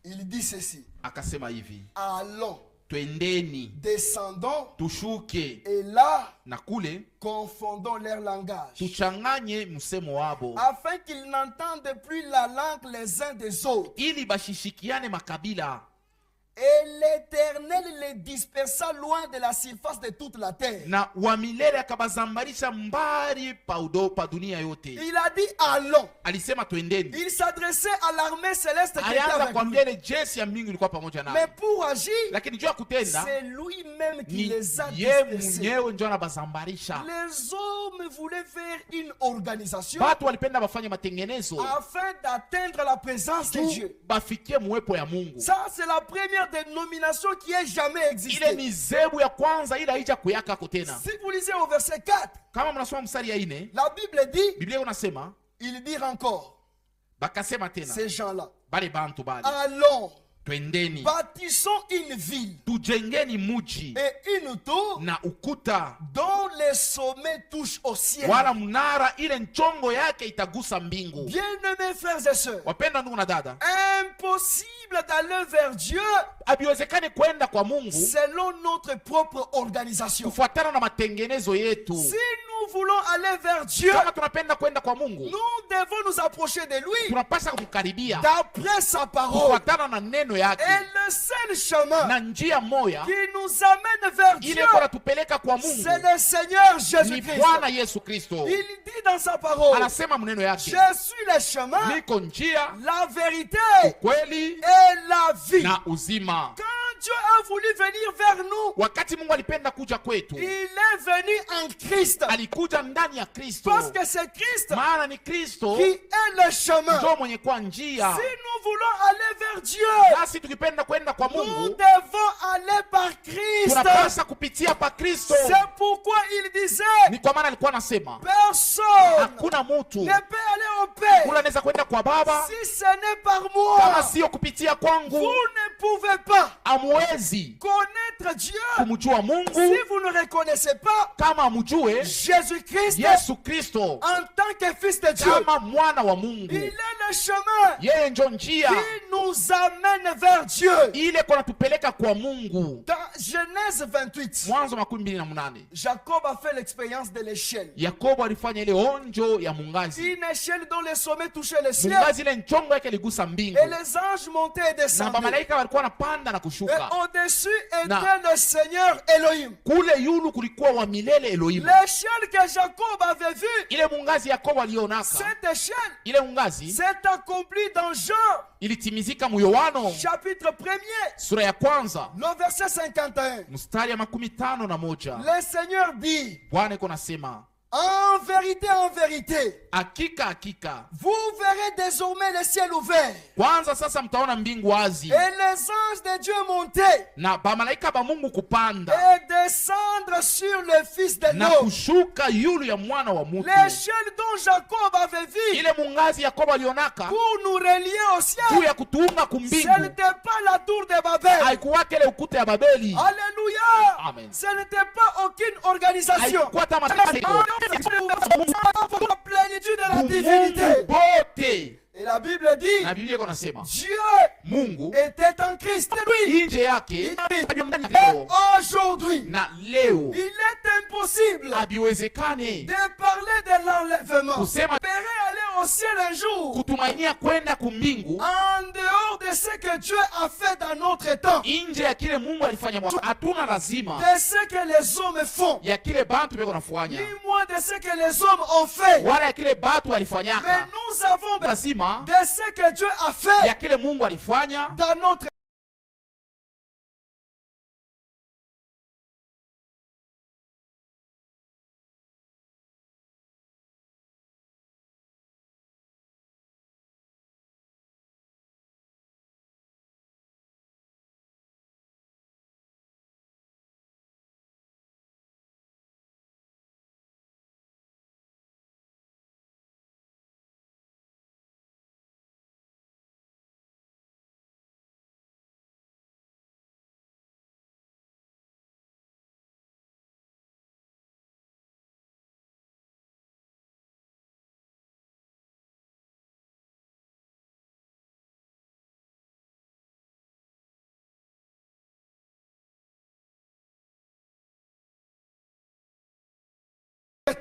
Il dit ceci, Akasema hivi, allons, twendeni descendons, tushuke et là, na kule confondons leur langage, tuchanganye msemo wabo, afin qu'ils n'entendent plus la langue les uns des autres. ili bashishikiane makabila. Et l'Éternel les dispersa loin de la surface de toute la terre. Na wa milele akabazambarisha mbali pa dunia yote. Il a dit allons. Alisema twendeni. Il s'adressait à l'armée céleste qui était Alianza avec lui. kuambia ile jeshi ya mbingu ilikuwa pamoja naye. Mais pour agir, Lakini juu ya kutenda c'est lui-même qui ni les a ye dispersés. mwenyewe ndio anabazambarisha. Les hommes voulaient faire une organisation Watu walipenda bafanye matengenezo afin d'atteindre la présence de tu Dieu. bafikie muwepo ya Mungu. Ça, c'est la première dénomination qui ait jamais Ile existé. ni zebu ya kwanza ila haija kuyaka tena. Si vous lisez au verset 4, Kama mnasoma mstari ya 4, la Bible dit, Biblia unasema ils dirent encore, bakasema tena ces gens-là, bale bantu bale, allons, twendeni bâtissons une ville tujengeni muji et une tour na ukuta dont les sommets touchent au ciel. wala mnara ile nchongo yake itagusa mbingu. Bien-aimés frères et sœurs, Wapenda ndugu na dada, impossible d'aller vers Dieu habiwezekani kwenda kwa Mungu selon notre propre organisation. kufuatana na matengenezo yetu. Si nous voulons aller vers Dieu, Kama tunapenda kwenda kwa Mungu, nous devons nous approcher de lui tunapaswa kumkaribia d'après sa parole. kufuatana na neno yake, Et le seul chemin na njia moya qui nous amène vers ile Dieu, kwa tupeleka kwa Mungu c'est le Seigneur ni Jésus-Christ. Bwana Yesu Kristo. Il dit dans sa parole, Anasema mneno yake, je suis le chemin, niko njia, la vérité kweli et la vie. na uzima. Quand Dieu a voulu venir vers nous, Wakati Mungu alipenda kuja kwetu, il est venu en Christ. alikuja ndani ya Kristo, Parce que c'est Christ maana ni Kristo qui est le chemin. ndio mwenye kwa njia. Si nous voulons aller vers Dieu, Basi tukipenda kwenda kwa nous Mungu devons aller par Christ. tunapaswa kupitia pa Kristo. C'est pourquoi il disait, Ni kwa maana alikuwa anasema personne hakuna mtu ne peut aller au Père ule anaweza kwenda kwa Baba si ce n'est par kama moi. sio kupitia Vous kwangu. ne pouvez pas Amwezi connaître Dieu kumjua si Mungu vous ne reconnaissez pas kama amjue Jésus-Christ Yesu Kristo en tant que fils de Dieu. kama mwana wa Il Mungu. est le chemin Yeye ndio njia qui nous amène vers Dieu. ile kwa natupeleka kwa Mungu. Dans Genèse 28, Mwanzo 28, Jacob a fait l'expérience de l'échelle. Yakobo alifanya ile onjo ya mungazi. Une échelle dont les sommets touchaient le ciel. Mungazi ile nchongo yake iligusa mbingu, Et les anges montaient et na descendaient. malaika walikuwa wanapanda na Et kushuka. au-dessus Na- était le Seigneur Elohim. Kule yulu kulikuwa wa milele Elohim. L'échelle que Jacob avait vue, Ile mungazi Yakobo alionaka, cette échelle ile mungazi s'est accomplie dans Jean, ilitimizika mu Yohano chapitre 1er, sura ya kwanza le verset 51. mstari ya 51. Le Seigneur dit, Bwana iko nasema, en vérité, hakika hakika, vous verrez désormais le ciel ouvert kwanza sasa mtaona mbingu wazi et les anges de Dieu monter na bamalaika ba Mungu kupanda et descendre sur le Fils de na l'homme. kushuka yulu ya mwana wa mutu. L'échelle dont Jacob avait vu Ile mungazi Yakobo alionaka pour nous relier au ciel, juu ya kutuunga ce kumbingu n'était pas la tour de Babel. haikuwake ile ukuta ya Babeli. Alléluia. Amen. Ce n'était pas aucune organisation. Haikuwa hata mataifa. La plénitude plénitude de la Mungu divinité. bote. Et la Bible dit, Na Biblia iko nasema Dieu Mungu était en Christ. Lui, nje yake et leo aujourd'hui, na leo il est impossible habiwezekane de parler de l'enlèvement. kusema Espérer aller au ciel un jour kutumainia kwenda kumbingu en dehors de ce que Dieu a fait dans notre temps, nje ya kile Mungu alifanya mwaka. Hatuna lazima de ce que les hommes font, ya kile bantu beko nafanya ni moins de ce que les hommes ont fait. wala ya kile batu Mais walifanyaka, nous avons besoin lazima de ce que Dieu a fait ya kile Mungu alifanya dans notre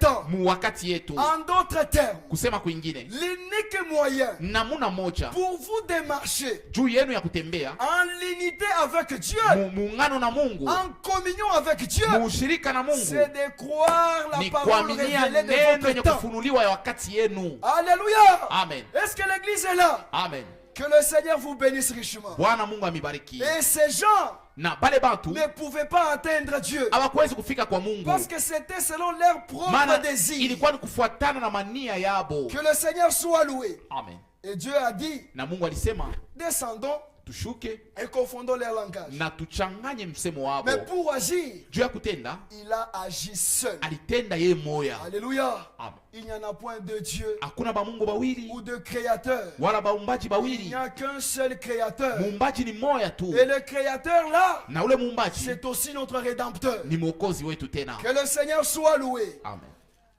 temps. mu wakati yetu. En d'autres termes, Kusema kwingine, l'unique moyen namuna moja pour vous démarcher juu yenu ya kutembea en l'unité avec Dieu, muungano na Mungu, en communion avec Dieu, muushirika na Mungu, c'est de croire la ni parole kuaminia révélée de neno votre yenye temps. kufunuliwa ya wakati yenu. Alléluia. Amen, Est-ce que l'église est là? amen. Que le Seigneur vous bénisse richement. Bwana Mungu amibariki. Et ces gens Na bale bantu ne pouvaient pas atteindre Dieu hawakuwezi kufika kwa Mungu, parce que c'était selon leur propre maana désir. ilikuwa ni kufuatana na mania yabo. Que le Seigneur soit loué. Amen. Et Dieu a dit, Na Mungu alisema descendons tushuke et confondons leur langage. na tuchanganye msemo wabo. Mais pour agir, Juu ya kutenda il a agi seul. alitenda yeye moya. Alléluia. Amen. Il n'y en a point de Dieu Hakuna ba Mungu bawili ou de créateur. wala baumbaji Il bawili, n'y a qu'un seul créateur. muumbaji ni moya tu, Et le créateur là, na ule muumbaji c'est aussi notre rédempteur. ni mwokozi wetu tena. Que le Seigneur soit loué. Amen.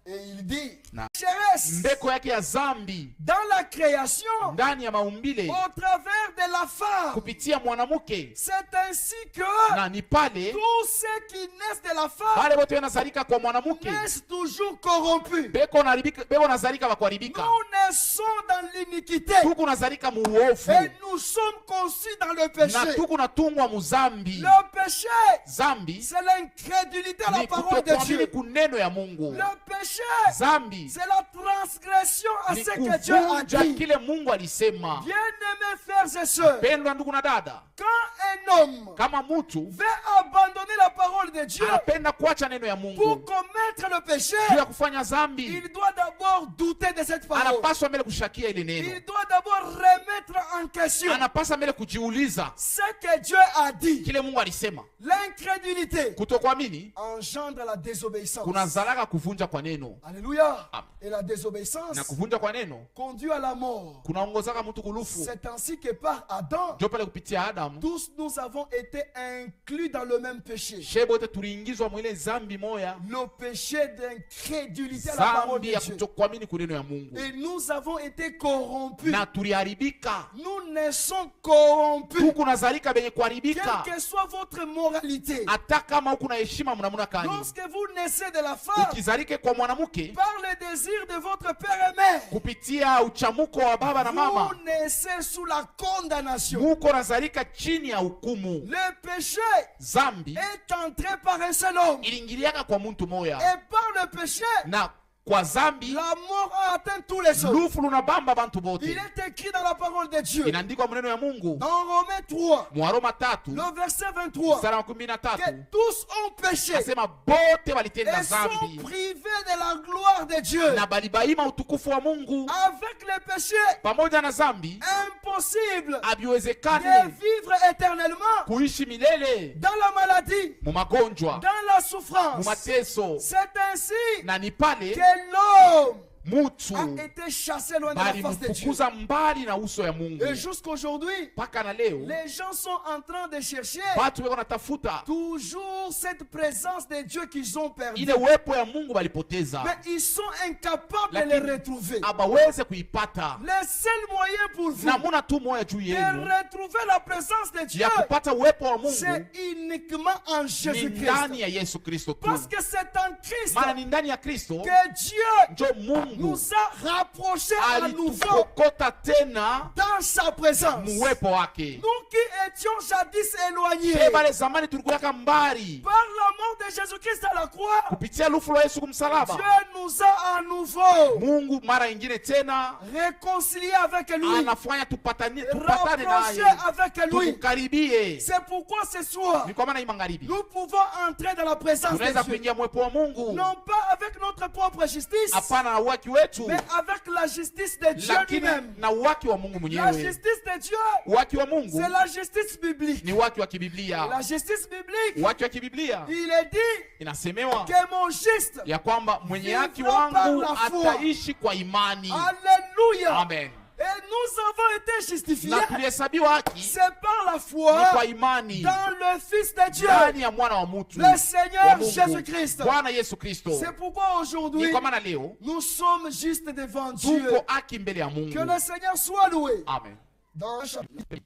Et il dit, Na chéresse mbeko yake ya zambi dans la création ndani ya maumbile au travers de la femme. kupitia mwanamke, C'est ainsi que na ni pale tous ceux qui naissent de la femme wale wote wanazalika kwa mwanamke naissent toujours corrompus. beko nazalika bakuharibika, Nous naissons dans l'iniquité tuku nazalika muofu et nous sommes conçus dans le péché. na tuku natungwa muzambi. Le péché, Zambi c'est l'incrédulité à la ni parole de kutokuamini Dieu. kuneno ya Mungu. Le péché, Zambi c'est la transgression à ni ce que Dieu a kuvunja dit. kile Mungu alisema. Bien-aimés frères et sœurs, Pendwa ndugu na dada, quand un homme kama mutu veut abandonner la parole de Dieu anapenda kuacha neno ya pour Mungu commettre le péché, juu ya kufanya zambi, il doit d'abord douter de cette parole. anapaswa mbele kushakia ile neno, Il doit d'abord remettre en question anapaswa mbele kujiuliza ce que Dieu a dit. kile Mungu alisema. L'incrédulité Kutokuamini engendre la désobéissance. kunazalaka kuvunja kwa neno, Alléluia. Amen. Et la désobéissance na kuvunja kwa neno conduit à la mort. kunaongozaka mtu kulufu. C'est ainsi que par Adam, Jo pale kupitia Adamu tous nous avons été inclus dans le même péché. shebote tuliingizwa mwile zambi moya, Le péché d'incrédulité à la parole zambi de ya Dieu. kutokuamini kuneno ya Mungu, Et nous avons été corrompus. na tuliharibika. Nous naissons corrompus. Tuku nazalika benye Quelle kuharibika, que soit votre moralité, hata kama huku na heshima mnamuna kani. lorsque vous naissez de la femme, Ukizalike kwa mwanamke par le désir de votre père et mère, kupitia uchamuko wa baba na mama, vous naissez sous la condamnation. muko nazalika chini ya hukumu. Le péché Zambi est entré par un seul homme. iliingiliaka kwa muntu moya, Et par le péché, na kwa zambi la mort a atteint tous les hommes. lufu lunabamba bantu Il bote. est écrit dans la parole de Dieu, Inaandikwa maneno ya Mungu dans Romains 3, Mwaroma 3 le verset 23, mstari wa 13, que tous ont péché asema bote walitenda et sont zambi privés de la gloire de Dieu. na balibaima utukufu wa Mungu. Avec le péché, Pamoja na zambi impossible de habiwezekani vivre éternellement kuishi milele dans la maladie, mu magonjwa, dans la mu souffrance. mateso, C'est ainsi na ni pale que l'homme mutu a été chassé loin de la face de Dieu. balimfukuza mbali na uso ya Mungu. Et jusqu'aujourd'hui, Mpaka na leo les gens sont en train de chercher watu weko natafuta toujours cette présence de Dieu qu'ils ont perdue. ile uwepo ya Mungu balipoteza, Mais ils sont incapables de Lakini les retrouver. abaweze kuipata. Le seul moyen pour vous Namuna tu moya juu de yenu retrouver la présence de Dieu, ya kupata uwepo wa Mungu c'est uniquement en ni Jésus-Christ. ndani ya Yesu Kristo tu. Parce que c'est en Christ Maana ni ndani ya Kristo que Dieu njo Mungu nous a rapprochés à nouveau alitukokota tena dans sa présence. muwepo wake. Nous qui étions jadis éloignés Bale zamani tulikuyaka mbali par la mort de Jésus-Christ à la croix, kupitia lufu la Yesu kumsalaba, Dieu nous a à nouveau Mungu mara ingine tena réconciliés avec lui, anafanya tupatane rapprochés naye, avec lui. tukukaribie. C'est pourquoi ce soir, Ni kwa maana hii magharibi nous pouvons entrer dans la présence de tunaweza Dieu. kuingia mwepo wa Mungu, Non pas avec notre propre justice, hapana na uwaki wetu, mais avec la justice de Dieu lakini lui-même. na uwaki wa Mungu La mwenyewe. justice de Dieu, Uwaki wa Mungu c'est la justice biblique. ni uwaki wa kibiblia. La justice biblique, Uwaki wa kibiblia il est dit inasemewa que mon juste, ya kwamba mwenye haki vivra par wangu la foi. ataishi kwa imani. alléluia, Amen. et nous avons été justifiés, Na tulihesabiwa haki c'est par la ni foi kwa imani dans le Fils de Dieu, ndani ya mwana wa mtu le wa Seigneur Mungu, Jésus-Christ. Bwana Yesu Kristo. C'est pourquoi Ni aujourd'hui, kwa maana leo nous sommes juste devant Dieu. tuko haki mbele ya Que Mungu. le Seigneur soit loué. Amen. Dans chapitre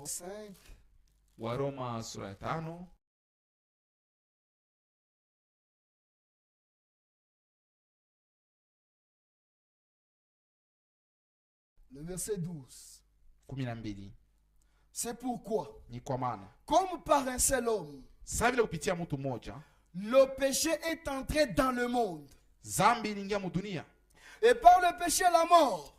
5, Waroma sura ya 5 le verset 12. 12. C'est pourquoi, Ni kwa maana comme par un seul homme, sasa vile kupitia mtu mmoja le péché est entré dans le monde. zambi iliingia mudunia, Et par le péché, la mort.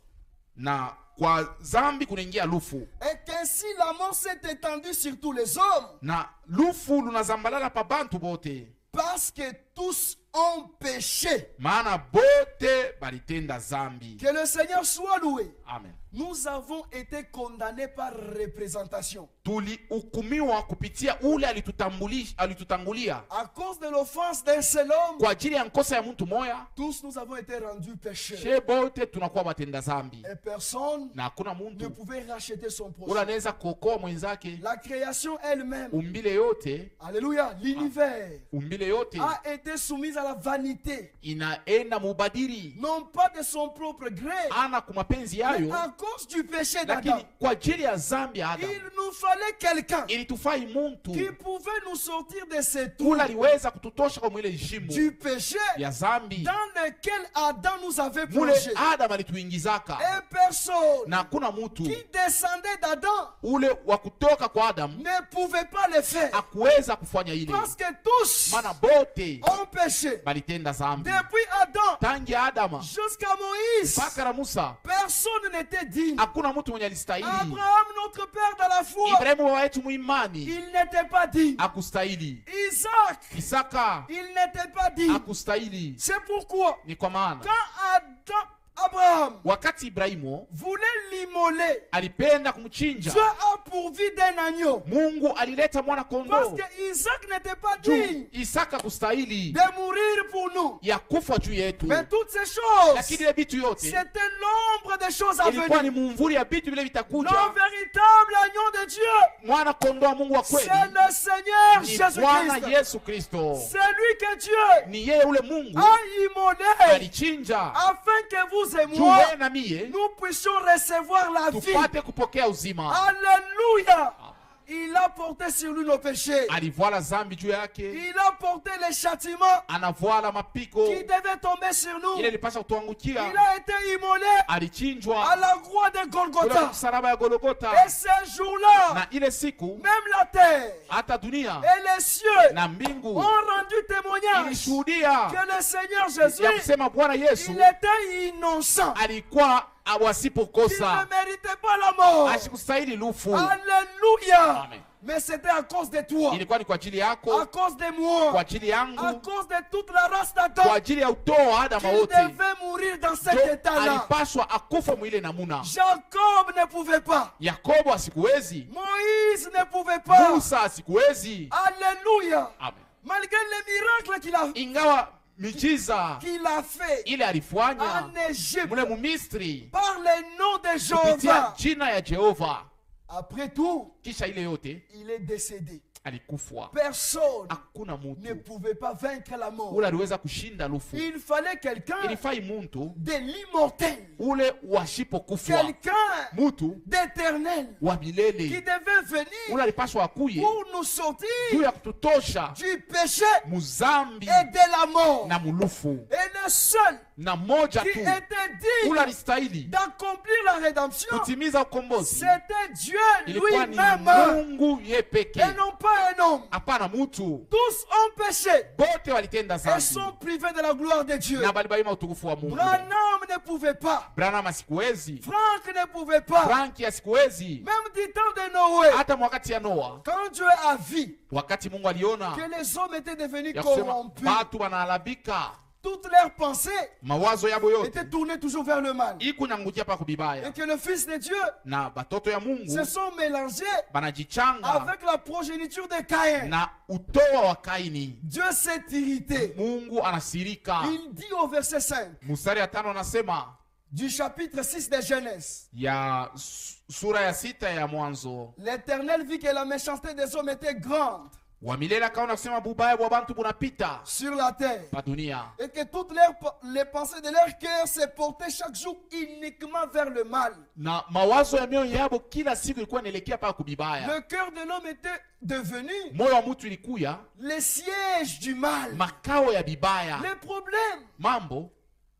na kwa zambi kunaingia lufu, Et qu'ainsi la mort s'est étendue sur tous les hommes. na lufu lunazambalala pa bantu bote, Parce que tous ont péché. maana bote balitenda zambi. Que le Seigneur soit loué. Amen. Nous avons été condamnés par représentation. Tulihukumiwa kupitia ule alitutangulia À cause de l'offense d'un seul homme, kwa ajili ya nkosa ya mtu moya. tous nous avons été rendus pécheurs. She bote tunakuwa batenda zambi, Et personne na hakuna ne muntu pouvait racheter son ule prochain. anaweza kuokoa mwenzake. La création elle-même, Umbile yote, alléluia, l'univers umbile yote a été soumise à la vanité, inaenda mubadiri, non pas de son propre gré, ana kumapenzi mais yayo, à cause du péché lakini d'Adam. kwa ajili ya zambi ya Adamu Il nous fallait quelqu'un ilitufai qui muntu pouvait nous sortir de ce trou ule aliweza kututosha kwa mwile shimo du péché ya zambi dans lequel Adam nous avait mule plongé. Adamu alituingizaka, Et personne na hakuna mutu qui descendait d'Adam ule wa kutoka kwa Adamu ne pouvait pas le faire. akuweza kufanya ile, Parce que tous maana bote ont péché. balitenda zambi. Depuis Adam Tangi Adamu jusqu'à Moïse, mpaka na Musa personne n'était digne. hakuna mtu mwenye alistahili. Abraham, notre père dans la foi, Ibrahimu baba yetu muimani il n'était pas digne. akustahili. Isaac, Isaka il n'était pas digne. akustahili. C'est pourquoi, Ni kwa maana quand Abraham wakati Ibrahimu voulait l'immoler, alipenda kumchinja, Dieu a pourvu d'un agneau. Mungu alileta mwana Parce kondoo que Isaac n'était pas juu digne Isaka kustahili de mourir pour nous. ya kufa juu yetu, Mais toutes ces choses, lakini ile vitu yote c'était l'ombre des choses à ilikuwa ni venir. mumvuri ya vitu vile Le vitakuja. véritable agneau de Dieu, Mwana kondoo wa Mungu wa kweli c'est le Seigneur ni Bwana Jésus-Christ. Yesu Kristo, C'est lui que Dieu ni yeye ule Mungu a immolé alichinja afin que vous et juu moi, wewe na mie nous puissions recevoir la vie. tupate kupokea uzima. Alléluia. Il a porté sur lui nos péchés. Alivala zambi juu yake, Il a porté les châtiments anavala mapiko qui devaient tomber sur nous. ile ilipasha kutuangukia. Il a été immolé à Alichinjwa la croix de kule Golgotha. msalaba ya Golgotha, Et ce jour-là, na ile siku même la terre hata dunia et les cieux na mbingu ont rendu témoignage ilishuhudia que le Seigneur ya Jésus, kusema Bwana Yesu il était innocent. alikuwa Il ne wasipokosa, méritait pas la mort. asikustahili lufu. Alléluia. Amen. Mais c'était à cause de toi, Ilikuwa ni kwa ajili à yako, cause de kwa moi, ajili à yangu, cause de toute la race kwa d'Adam, ajili ya utoo wa Adamu qu'il wote, devait mourir dans cet ndio état-là. alipaswa akufa mwile namuna. Jacob ne pouvait pas. Yakobo asikuwezi, Moïse ne pouvait pas. Musa asikuwezi. Alléluia. Amen. Malgré les miracles qu'il a Ingawa miujiza qu'il a fait ile alifanya en Égypte mule mumisri par le nom de kupitia Jéhovah. jina ya Jehova. Après tout, Kisha ile yote il est décédé. alikufa. Personne Hakuna ne mtu pouvait pas vaincre la mort. ule aliweza kushinda lufu. Il fallait quelqu'un Ilifai muntu de l'immortel, ule washipo kufwa, quelqu'un mutu d'éternel wa qui milele devait ule venir alipaswa akuye pour nous juu sortir ya kututosha du péché muzambi et de la mort. na mulufu. Et le seul Na moja qui tu était ule digne alistahili d'accomplir la rédemption, kutimiza ukombozi c'était Dieu ilikuwa ni lui-même Mungu ye peke, et non pas un homme. hapana mutu. Tous ont péché Bote walitenda et zambi sont privés de la gloire de Dieu. na balibaima utukufu wa Mungu. Branham ne pouvait pas. Branham asikuwezi, Franck ne pouvait pas. Franki asikuwezi. Même du temps de Noé, Hata mwakati ya Noa, quand Dieu a vu wakati Mungu aliona que les hommes étaient devenus ya kusema corrompus, batu banaalabika, toutes leurs pensées mawazo yabo yote étaient tournées toujours vers le mal. ikunyangukia pa Et kubibaya, que le Fils de Dieu na batoto ya Mungu se sont mélangés banajichanga avec la progéniture de Caïn. na utoa wa Kaini. Dieu s'est irrité. Mungu anasirika. Il dit au verset 5 Mstari ya 5 anasema du chapitre 6 de Genèse, ya sura ya 6 ya Mwanzo, l'Éternel vit que la méchanceté des hommes était grande wa milele akaona kusema bubaya bwa bantu bunapita sur la terre pa dunia, et que toutes les pensées de leur cœur se portaient chaque jour uniquement vers le mal. na mawazo ya mioyo yabo kila siku ilikuwa inaelekea pa kubibaya. Le cœur de l'homme était devenu Moyo wa mtu ilikuya le siège du mal. makao ya bibaya. Le problème, Mambo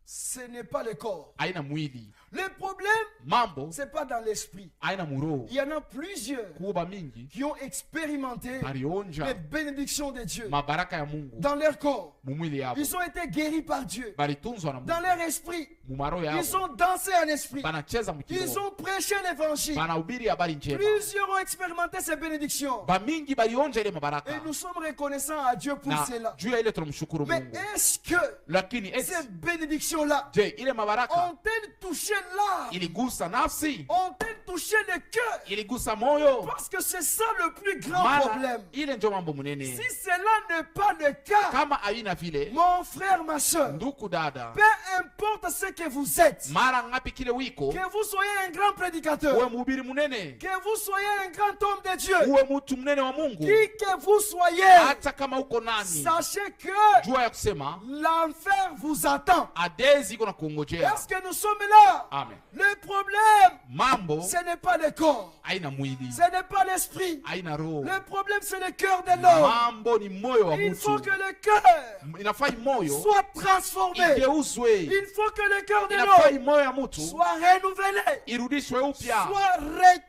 ce n'est pas le corps. haina mwili, Le problème, mambo ce n'est pas dans l'esprit. haina muroho. Il y en a plusieurs Kuba mingi qui ont expérimenté les balionja bénédictions de Dieu mabaraka ya Mungu dans leur corps. mumwili yabo, Ils ont été guéris par Dieu. balitunzwa na Dans Mungu leur esprit, mumaro ils yabo, ont dansé en esprit. banacheza Ils mkiroho, ont prêché l'évangile. banahubiri habari njema. Plusieurs ont expérimenté ces bénédictions. Bamingi balionja ile Et mabaraka, nous sommes reconnaissants à Dieu pour na cela. juu ya ile tunamshukuru Mais Mungu. est-ce que Lakini ces eti bénédictions-là je ile mabaraka ont-elles touché l'âme? iligusa nafsi, Ont-elles touché le cœur? iligusa moyo? Parce que c'est ça le plus grand Mara problème. ile ndio mambo munene. Si cela n'est pas le cas, Kama haina vile, mon frère, ma soeur, nduku dada, peu importe ce que vous êtes, mara ngapi kile wiko, que vous soyez un grand prédicateur, uwe mhubiri munene, que vous soyez un grand homme de Dieu, uwe mtu mnene wa Mungu, qui que vous soyez, hata kama uko nani, sachez que jua ya kusema l'enfer vous attend. adezi iko na kuongojea. Parce que nous sommes là. Amen. Le problème, Mambo ce n'est pas le corps, haina mwili, ce n'est pas l'esprit. haina roho. Le problème, c'est le cœur de l'homme. Mambo ni moyo wa Il faut mtu. que le cœur Inafai moyo soit transformé. igeuzwe, Il faut que le cœur de inafai l'homme moyo ya mtu soit renouvelé, irudishwe upya, soit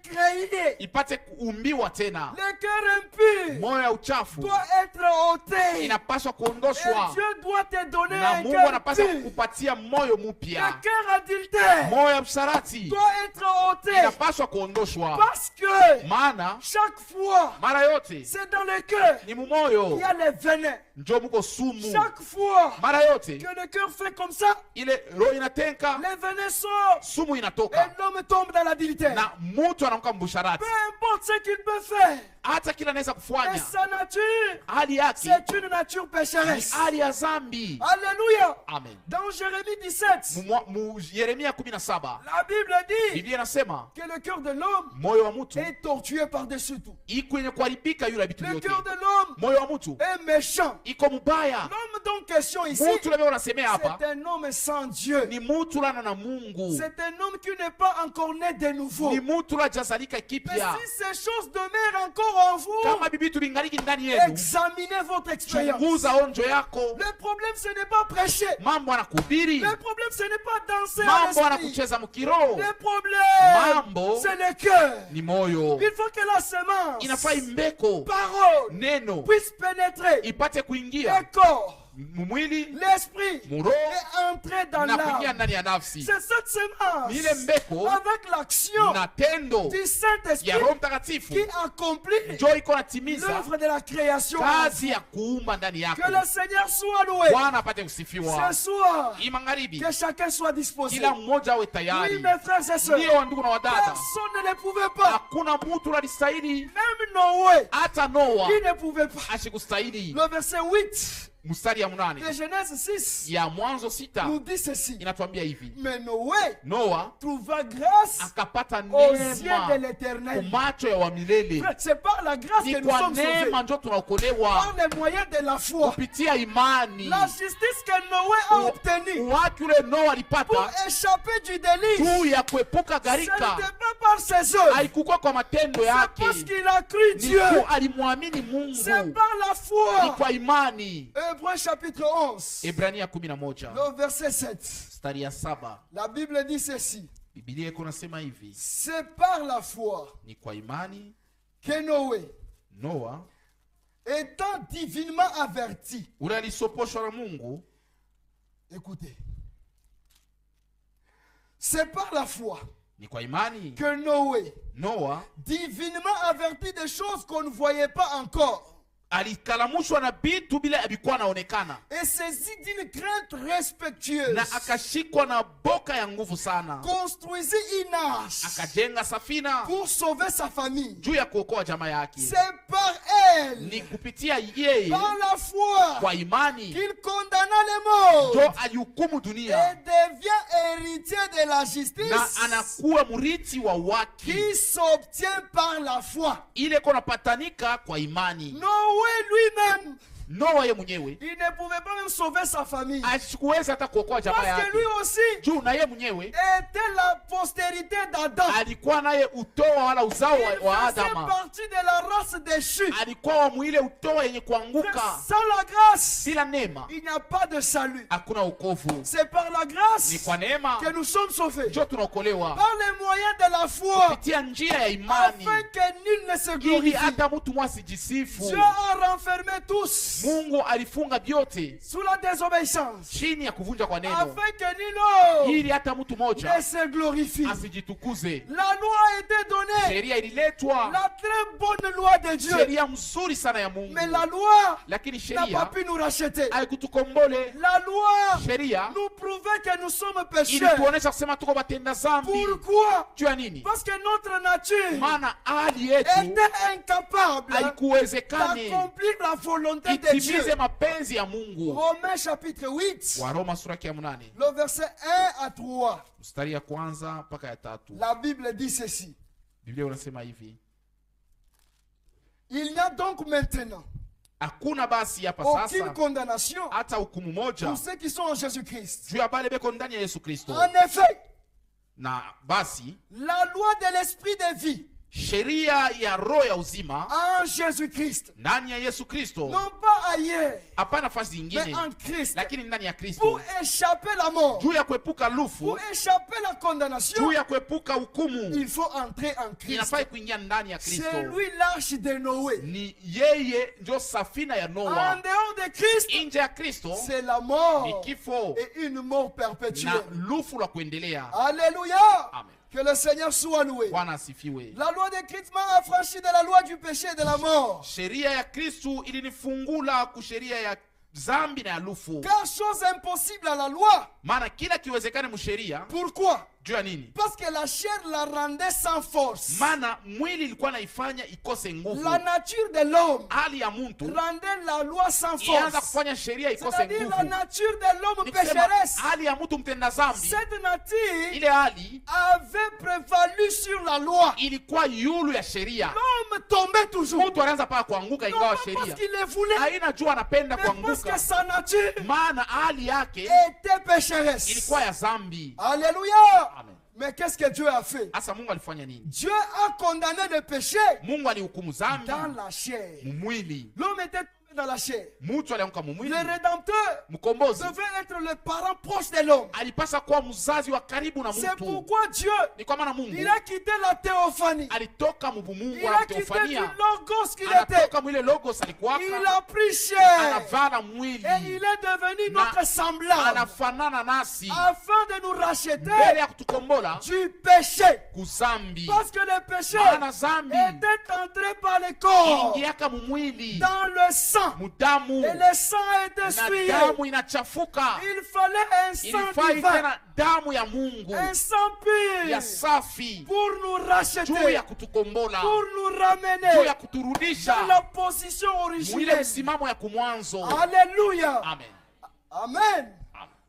recréé. ipate kuumbiwa tena. Le cœur impur Moyo ya uchafu doit être ôté. inapaswa Et kuondoshwa, Dieu doit te donner na un Mungu cœur anapaswa pur. kukupatia moyo Le mpya. cœur adultère Moyo ya msharati doit être ôté. inapaswa kuondoshwa, Parce que maana chaque fois, mara yote c'est dans le cœur ni qu'il mumoyo y a les venin. njo muko sumu. Chaque fois Mara yote que le cœur fait comme ça, ile roho inatenka, les venins sortent sumu et inatoka l'homme tombe dans l'adultère. na mutu anakuwa mbusharati. Peu importe ce qu'il peut faire, Hata kila anaweza et kufanya, sa nature, hali yake c'est une nature ni pécheresse. hali ya zambi. Alléluia. Amen. Dans Jérémie 17, Mu Yeremia 17 la Bible dit Biblia inasema que le cœur de l'homme moyo wa mtu est tortueux par-dessus tout. iko yenye kuharibika yule vitu Le vyote. cœur de l'homme Moyo wa mtu est méchant. iko mubaya. L'homme dont question ici, Mutu leo unasemea hapa c'est un homme sans Dieu. ni mutu lana na Mungu, C'est un homme qui n'est pas encore né de nouveau. ni mutu la jazalika Mais kipya. si ces choses demeurent encore en vous, Kama bibi tulingaliki ndani yenu, examinez votre expérience. chunguza onjo yako. Le problème, ce n'est pas prêcher. Mambo anakuhubiri, Le problème, ce n'est pas danser en mambo esprit. anakucheza mkiroho, Le problème, Mambo c'est le cœur. ni moyo. Il faut que la semence, Inafai mbeko parole, neno puisse pénétrer ipate le kuingia corps, mwili, l'esprit, muroho et entrer dans na kuingia l'âme. ndani ya nafsi. C'est cette semence, Ni ile mbeko avec l'action na tendo du Saint-Esprit, ya Roho Mtakatifu qui accomplit njo iko natimiza l'œuvre de la création. kazi ya kuumba ndani yako. Que le Seigneur soit loué. Bwana apate kusifiwa. Ce soir, Hii magharibi que chacun soit disposé. kila mmoja awe Oui, tayari. mes frères et sœurs, Ndio wandugu na wadada, personne ne le pouvait pas. hakuna mtu alistahili, Même Noé, hata Noa il ne pouvait pas. asikustahili. Le verset 8 mstari ya De 8 Genèse 6 ya Mwanzo 6 nous dit ceci. inatuambia hivi: Mais Noé Noa trouva grâce akapata aux yeux de neema l'Éternel. kumacho ya wamilele. C'est par la grâce Ni que nous kwa sommes sauvés. neema ndio tunaokolewa Par les moyens de la foi. kupitia imani. La justice que Noé a obtenue Watu ule Noa pour alipata échapper du déluge, juu ya kuepuka ce gharika n'était pas par ses œuvres. haikukuwa kwa matendo C'est yake, parce qu'il a cru ni Dieu. tu alimwamini Mungu, C'est par la ni foi. kwa imani. Hébreux chapitre 11, Ebrania 11 le verset 7. mstari ya 7 La Bible dit ceci. Biblia iko nasema hivi: C'est par la foi ni kwa imani que Noé, Noa étant divinement averti, ule alisoposhwa na Mungu. écoutez, c'est par la foi Ni kwa imani que Noé, Noa divinement averti des choses qu'on ne voyait pas encore, alikalamushwa na vitu bila havikuwa naonekana, et saisi d'une crainte respectueuse, na akashikwa na boka ya nguvu sana, construisit une arche akajenga safina pour sauver sa famille. juu ya kuokoa jamaa yake. C'est par elle, Ni kupitia yeye par la foi, kwa imani qu'il condamna les morts ndio alihukumu et dunia devient héritier de la na justice anakuwa mrithi wa waki. qui s'obtient par la foi. Ile konapatanika kwa imani. Noé lui-même, Noa ye mwenyewe il ne pouvait pas même sauver sa famille. asikuweza hata kuokoa jamaa Parce que yake, lui aussi juu na ye mwenyewe était la postérité d'Adam. alikuwa naye utoa wala uzao Il wa faisait Adama, partie de la race déchue. alikuwa wa mwile utoa yenye kuanguka. Sans la grâce, Bila neema il n'y a pas de salut. hakuna wokovu. C'est par la Ni grâce kwa neema que nous sommes sauvés. ndio tunaokolewa Par les moyens de la foi, kupitia njia ya imani, afin que nul ne se ili glorifie. hata mtu mwasijisifu. Dieu a renfermé tous Mungu alifunga vyote sous la désobéissance, chini ya kuvunja kwa neno, afin que nul ili hata mtu ne moja se glorifie. asijitukuze. La loi a été donnée, Sheria ililetwa, la très bonne loi de Dieu. sheria mzuri sana ya Mungu, Mais la loi lakini n'a pas sheria pu nous racheter. haikutukombole. La loi Sheria nous prouvait que nous sommes pécheurs. ilituonesha kusema tuko batenda zambi. Pourquoi? Juu ya nini? Parce que notre nature Maana hali yetu était incapable haikuwezekane d'accomplir la volonté de Dieu. itimize mapenzi ya Mungu. Romains chapitre 8, Waroma sura ya 8 le verset 1 à 3. mstari ya kwanza mpaka ya 3. La Bible dit ceci. Biblia unasema hivi: Il n'y a donc maintenant hakuna basi hapa aucune sasa condamnation hata hukumu moja pour ceux qui sont en Jésus-Christ. juu ya bale beko ndani ya Yesu Kristo. En effet, Na basi la loi de l'esprit de vie sheria ya roho ya uzima en Jésus-Christ, ndani ya Yesu Kristo, non pas ailleurs, hapana nafasi mais nyingine, en Christ, lakini ndani ya Kristo, pour échapper la mort, juu ya kuepuka lufu, pour échapper la condamnation, juu ya kuepuka hukumu, il faut entrer en Christ. inafai kuingia ndani ya C'est Kristo. lui l'arche de Noé. Ni yeye ndio safina ya En Noa. dehors de Christ, Nje ya Kristo c'est la mort ni kifo et une mort na perpétuelle. lufu la kuendelea. Alléluia. Amen. Que le Seigneur soit loué. Bwana asifiwe. La loi de Christ m'a affranchi de la loi du péché et de la mort. Sheria ya Kristu ilinifungula kusheria ya zambi na ya lufu. Car chose impossible à la loi. Maana kila kiwezekane msheria. Pourquoi? Juu ya nini? Parce que la chair la rendait sans force. Maana mwili ilikuwa naifanya ikose nguvu. La nature de l'homme Hali ya mtu rendait la loi sans ianza force. kufanya sheria ikose C'est-à-dire la nguvu. nature de l'homme Ni kusema pécheresse. hali ya mtu mtenda zambi, Cette nature ile hali avait prévalu sur la loi. ilikuwa yulu ya sheria. L'homme tombait toujours. Mtu anaanza paka kuanguka Non ingawa pas parce sheria qu'il le voulait, haina jua anapenda mais parce que kuanguka, sa nature maana hali yake était pécheresse. ilikuwa ya zambi. Alléluia. Amen. Mais qu'est-ce que Dieu a fait? Hasa Mungu alifanya nini? Dieu a condamné le péché Mungu alihukumu zambi dans la chair. mumwili. L'homme était tombé dans la chair. Mtu alianguka mumwili. Le Rédempteur Mkombozi devait être le parent proche de l'homme. alipasa kuwa mzazi wa karibu na C'est mtu. pourquoi Dieu, Ni kwa maana Mungu il a quitté la théophanie. alitoka mubumungu Il wa a quitté du teofania, logos qu'il était. anatoka mwile logos alikuwaka, Il a pris chair. anavala mwili Et il est devenu na notre semblable. anafanana nasi Afin de nous racheter mbele ya kutukombola du péché. kuzambi. Parce que le péché Maana zambi était entré par le corps, ingiaka mumwili dans le sang. mudamu Et le sang a été na souillé. damu inachafuka. Il fallait un sang Ilifai divin, tena damu ya Mungu un sang pur, ya safi pour nous juu racheter, ya kutukombola, pour nous juu ramener ya kuturudisha dans la position mwile originelle. msimamo ya kumwanzo. Alléluia. Amen. Amen.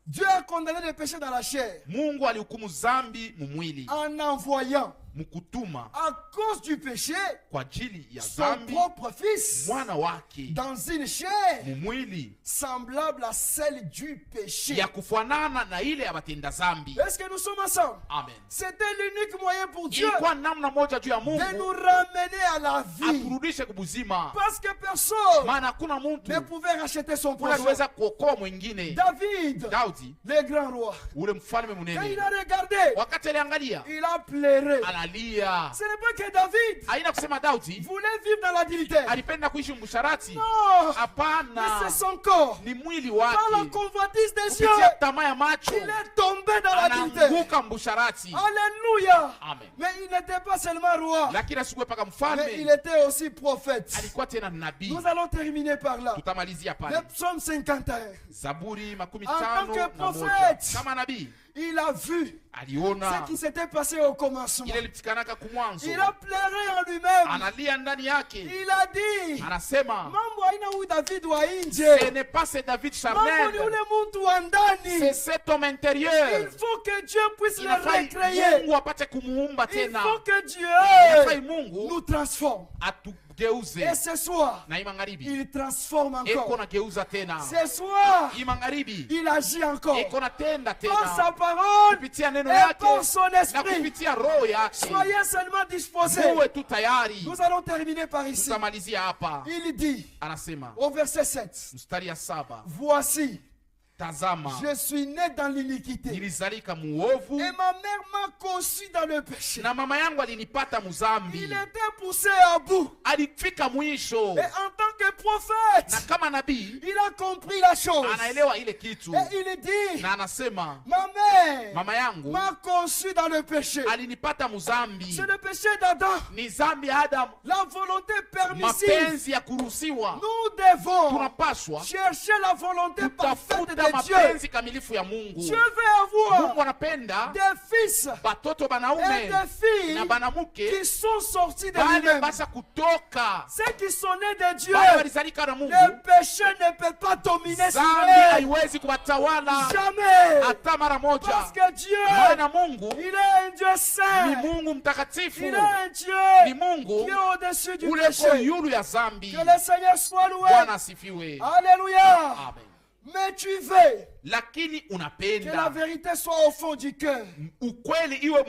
Dieu a condamné les péchés dans la chair Mungu alihukumu zambi mumwili en envoyant, mukutuma à cause du péché, kwa ajili ya son zambi propre fils mwana wake dans une chair mumwili semblable à celle du péché. ya kufanana na ile ya batenda zambi. Est-ce que nous sommes ensemble? Amen. C'était l'unique moyen pour Dieu Ilikuwa namna moja juu ya de Mungu nous ramener à la vie. aturudishe kubuzima, Parce que personne maana hakuna mtu ne pouvait racheter son prochain. unaweza kuokoa mwingine. David, Daudi le grand roi, ule mfalme quand il munene, a regardé, wakati aliangalia il a pleuré. analia. Ce n'est pas que David Haina kusema Daudi voulait vivre dans l'adultère. alipenda kuishi msharati. Non, mais Hapana, c'est son corps. ni mwili Par la wake convoitise des yeux, kupitia tamaa ya macho il est tombé dans l'adultère. anaanguka mbusharati. Alléluia. Amen. Mais il n'était pas seulement roi, Lakini asikuwe paka mais il mfalme, était aussi prophète. alikuwa tena nabii. Nous allons terminer par là. Tutamalizia Le pale psaume 51. Zaburi makumi En tant tano que na prophète, moja. Kama nabii Il a vu aliona ce qui s'était passé au commencement. ile litikanaka kumwanzo, Il a pleuré en lui-même. analia ndani yake, Il a dit, anasema mambo haina huyu David wa ce nje, n'est pas ce David mambo ni charnel, ule muntu wa ndani. c'est cet homme intérieur. Il faut que Dieu puisse le Inafai recréer. Mungu apate kumuumba Il tena, faut que Dieu inafai Mungu nous transforme. atugeuze. Et ce soir, Na hii magharibi il transforme eko encore. nageuza tena, Ce soir, hii magharibi il agit encore. eko natenda Par sa tena parole kupitia neno et yake par son na esprit. kupitia roho yake. Soyez seulement disposés. Muwe tu tayari. Nous allons terminer par ici. Tutamalizia hapa. Il dit Anasema au verset 7, mstari ya 7, voici, tazama je suis né dans l'iniquité nilizalika muovu et ma mère m'a conçu dans le péché. na mama yangu alinipata muzambi. Il était poussé à bout. Alifika mwisho, Et en tant que na prophète, kama nabii il a compris la chose. anaelewa ile kitu, Et il dit, na anasema ma mère mama yangu m'a conçu dans le péché. alinipata muzambi. C'est le péché d'Adam. Ni zambi ya Adamu, La volonté permissive. mapenzi ya kuruhusiwa. Nous devons Tunapaswa chercher la volonté parfaite kutafuta de Dieu. mapenzi kamilifu ya Mungu. Dieu veut avoir Mungu anapenda des fils batoto et banaume des filles na banamuke qui sont sortis de bale lui-même. basa kutoka, Ceux qui sont nés de Dieu, bale walizalika na Mungu. le péché ne peut pas dominer sur Zambi eux. haiwezi kuwatawala Jamais. hata mara Parce moja, que Dieu, maana Mungu il est un Dieu ni saint. Mungu mtakatifu, Il est un ni Dieu Mungu qui est au-dessus du ule ko péché. yulu ya zambi. Que le Seigneur soit loué. Bwana asifiwe. Alléluia. Amen. Mais tu veux Lakini que la unapenda vérité soit au fond du cœur. ukweli iwe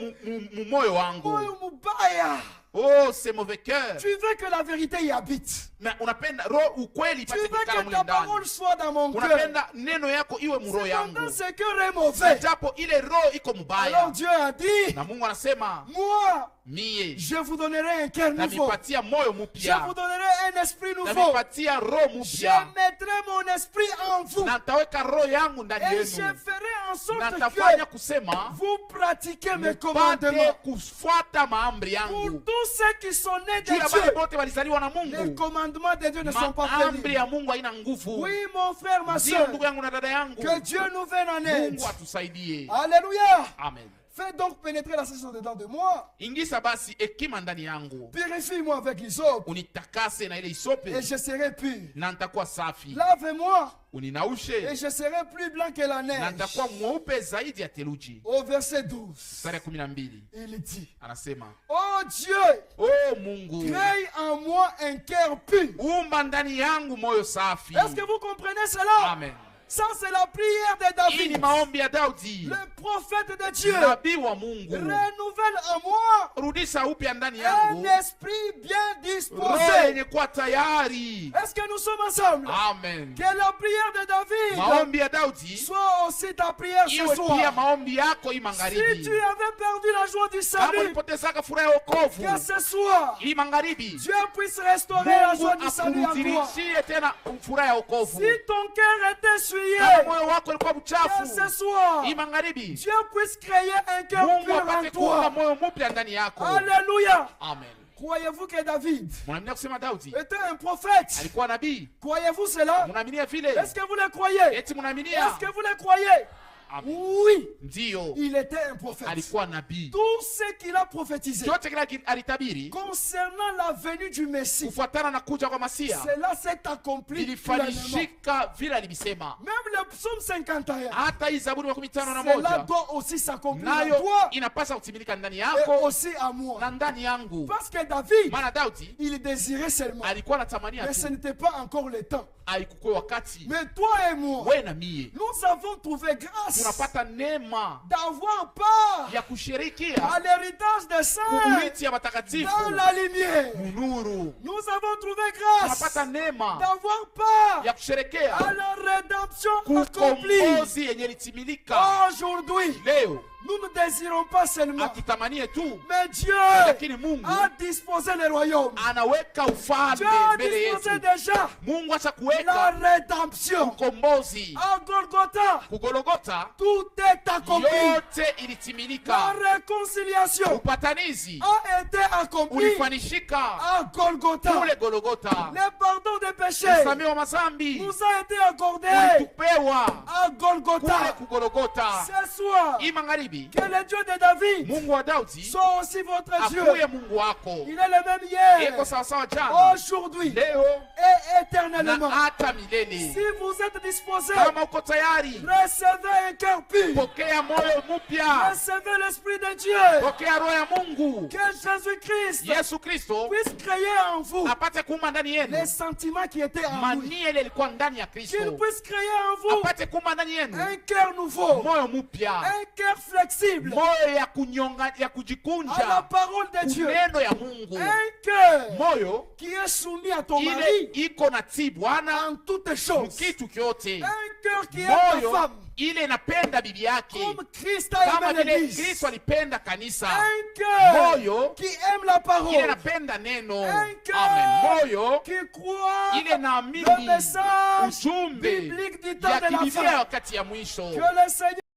mu moyo wangu. Moyo mubaya. Oh, c'est mauvais cœur. Tu veux que la vérité y habite. Na unapenda roho ukweli Tu ipate veux kukala que mule ta ndani. parole soit dans mon cœur. Unapenda neno yako iwe mu roho yangu. Cependant, ce cœur est mauvais. Japo ile roho iko Alors mubaya. Dieu a dit, Na Mungu anasema moi, mie je vous donnerai un cœur nouveau. namipatia moyo Je mupya, vous donnerai un esprit nouveau. namipatia roho Je mupya, mettrai mon esprit en vous. na nitaweka roho yangu ndani Et je yenu, ferai en na sorte nitafanya que kusema vous pratiquez mes mupate commandements. kufuata maamri Pour yangu. tous ceux qui sont nés Juu ya de wale Dieu, wote walizaliwa na les Mungu, commandements de Dieu ne sont pas maamri pénibles. ya Mungu haina nguvu. Oui, mon frère, ma Ndio soeur, ndugu yangu na dada yangu, que Dieu nous vienne en aide. Mungu atusaidie. Alléluia. Amen. Fais donc pénétrer la sagesse dedans de moi. Ingisa basi hekima ndani yangu, Purifie-moi avec l'hysope unitakase na ile isope, et je serai pur. na nitakuwa safi. Lave-moi et Uninaushe je serai plus blanc que la na neige. nitakuwa mweupe zaidi ya theluji. Au verset 12, Mstari ya 12 il dit, anasema, oh Dieu, oh Mungu, crée en moi un cœur pur. umba ndani yangu moyo safi. Est-ce que vous comprenez cela? Amen. Ça, c'est la prière de Hii ni David, maombi ya Daudi, le prophète de Dieu. nabii wa Mungu. Renouvelle en moi Rudisha upya ndani un yangu esprit bien roho disposé. yenye kuwa tayari. Est-ce que nous sommes ensemble? Amen. Que la prière de David Maombi ya Daudi soit aussi ta prière ce iwe pia soir. maombi yako hii Si magharibi. tu avais perdu la joie du Kama salut, ulipotezaka furaha ya wokovu que ce soir, hii magharibi, Dieu puisse restaurer la Mungu joie du salut en toi. akurudishie tena furaha ya wokovu. Si ton cœur est Kama essuyé, moyo wako ulikuwa que mchafu ce soir, hii magharibi, Dieu puisse créer un cœur Mungu pur en apate kuumba toi. moyo mpya ndani yako. Alléluia. Amen. Croyez-vous que David Mnaaminia kusema Daudi était un prophète? alikuwa nabii? Croyez-vous cela? Mnaaminia vile? Est-ce que vous le croyez? Eti mnaaminia? Est-ce que vous le croyez? Amen. Oui, Ndio, il était un prophète. alikuwa nabii. Tout ce qu'il a prophétisé Chote kile alitabiri concernant la venue du Messie, kufuatana na kuja kwa Masia cela s'est accompli pleinement. ilifanyika vile alivisema. Même le psaume 51, Hata hii Zaburi ya 51 cela doit aussi s'accomplir à nayo toi inapasa kutimilika ndani et yako aussi à moi. na ndani yangu. Parce que David, Maana Daudi il désirait seulement, alikuwa anatamania mais ce tu, n'était pas encore le temps. haikuwa wakati. Mais toi et moi, Wewe na mie nous avons trouvé grâce tunapata neema d'avoir part ya kushirikia à l'héritage des saints urithi ya watakatifu dans la lumière. nuru. Nous avons trouvé grâce Tunapata neema d'avoir part ya kusherekea à la rédemption accomplie. kukombozi yenye litimilika. Aujourd'hui, Leo nous ne désirons pas seulement, atutamanie tu, mais Dieu lakini Mungu a disposé le royaume. anaweka Dieu ufalme a mbele disposé yetu. déjà Mungu acha la kuweka rédemption. ukombozi. À Golgotha, Kugologota tout est accompli. yote La ilitimilika. réconciliation Upatanizi a été accomplie ulifanishika à Golgotha. kule Gologota. Le pardon des péchés Usamehe wa mazambi nous a été accordé ulitupewa à kule Golgotha. kugologota. Ce soir, Hii magharibi que le Dieu de David Mungu wa Daudi soit aussi votre Dieu. akuye Mungu wako. Il est le même hier, Eko sawasawa jana, aujourd'hui leo et na éternellement. hata milele. Si vous êtes disposés, Kama uko tayari, recevez un cœur pur. pokea moyo mpya, Recevez l'Esprit de Dieu. pokea roho ya Mungu. Que Jésus-Christ Yesu Kristo puisse créer en vous apate kuuma ndani yenu les sentiments qui étaient en lui. mania ile ilikuwa ndani ya Qu'il Kristo, puisse créer en vous apate kuuma ndani yenu un cœur nouveau, moyo mpya, un cœur flexible moyo ya kunyonga, ya à la kujikunja parole de Dieu, neno ya Mungu, un cœur moyo qui est soumis à ton ile mari iko na tii Bwana en toutes choses, kitu kyote, un cœur qui aime ta moyo femme ile inapenda bibi yake comme Christ a kama aimé vile l'Église, Kristo alipenda kanisa, un cœur moyo qui aime la ile parole, inapenda neno. un Amen. cœur Moyo qui croit ile naamini le message ujumbe biblique du temps ya de la kibiblia fin. wakati ya mwisho. Que le Seigneur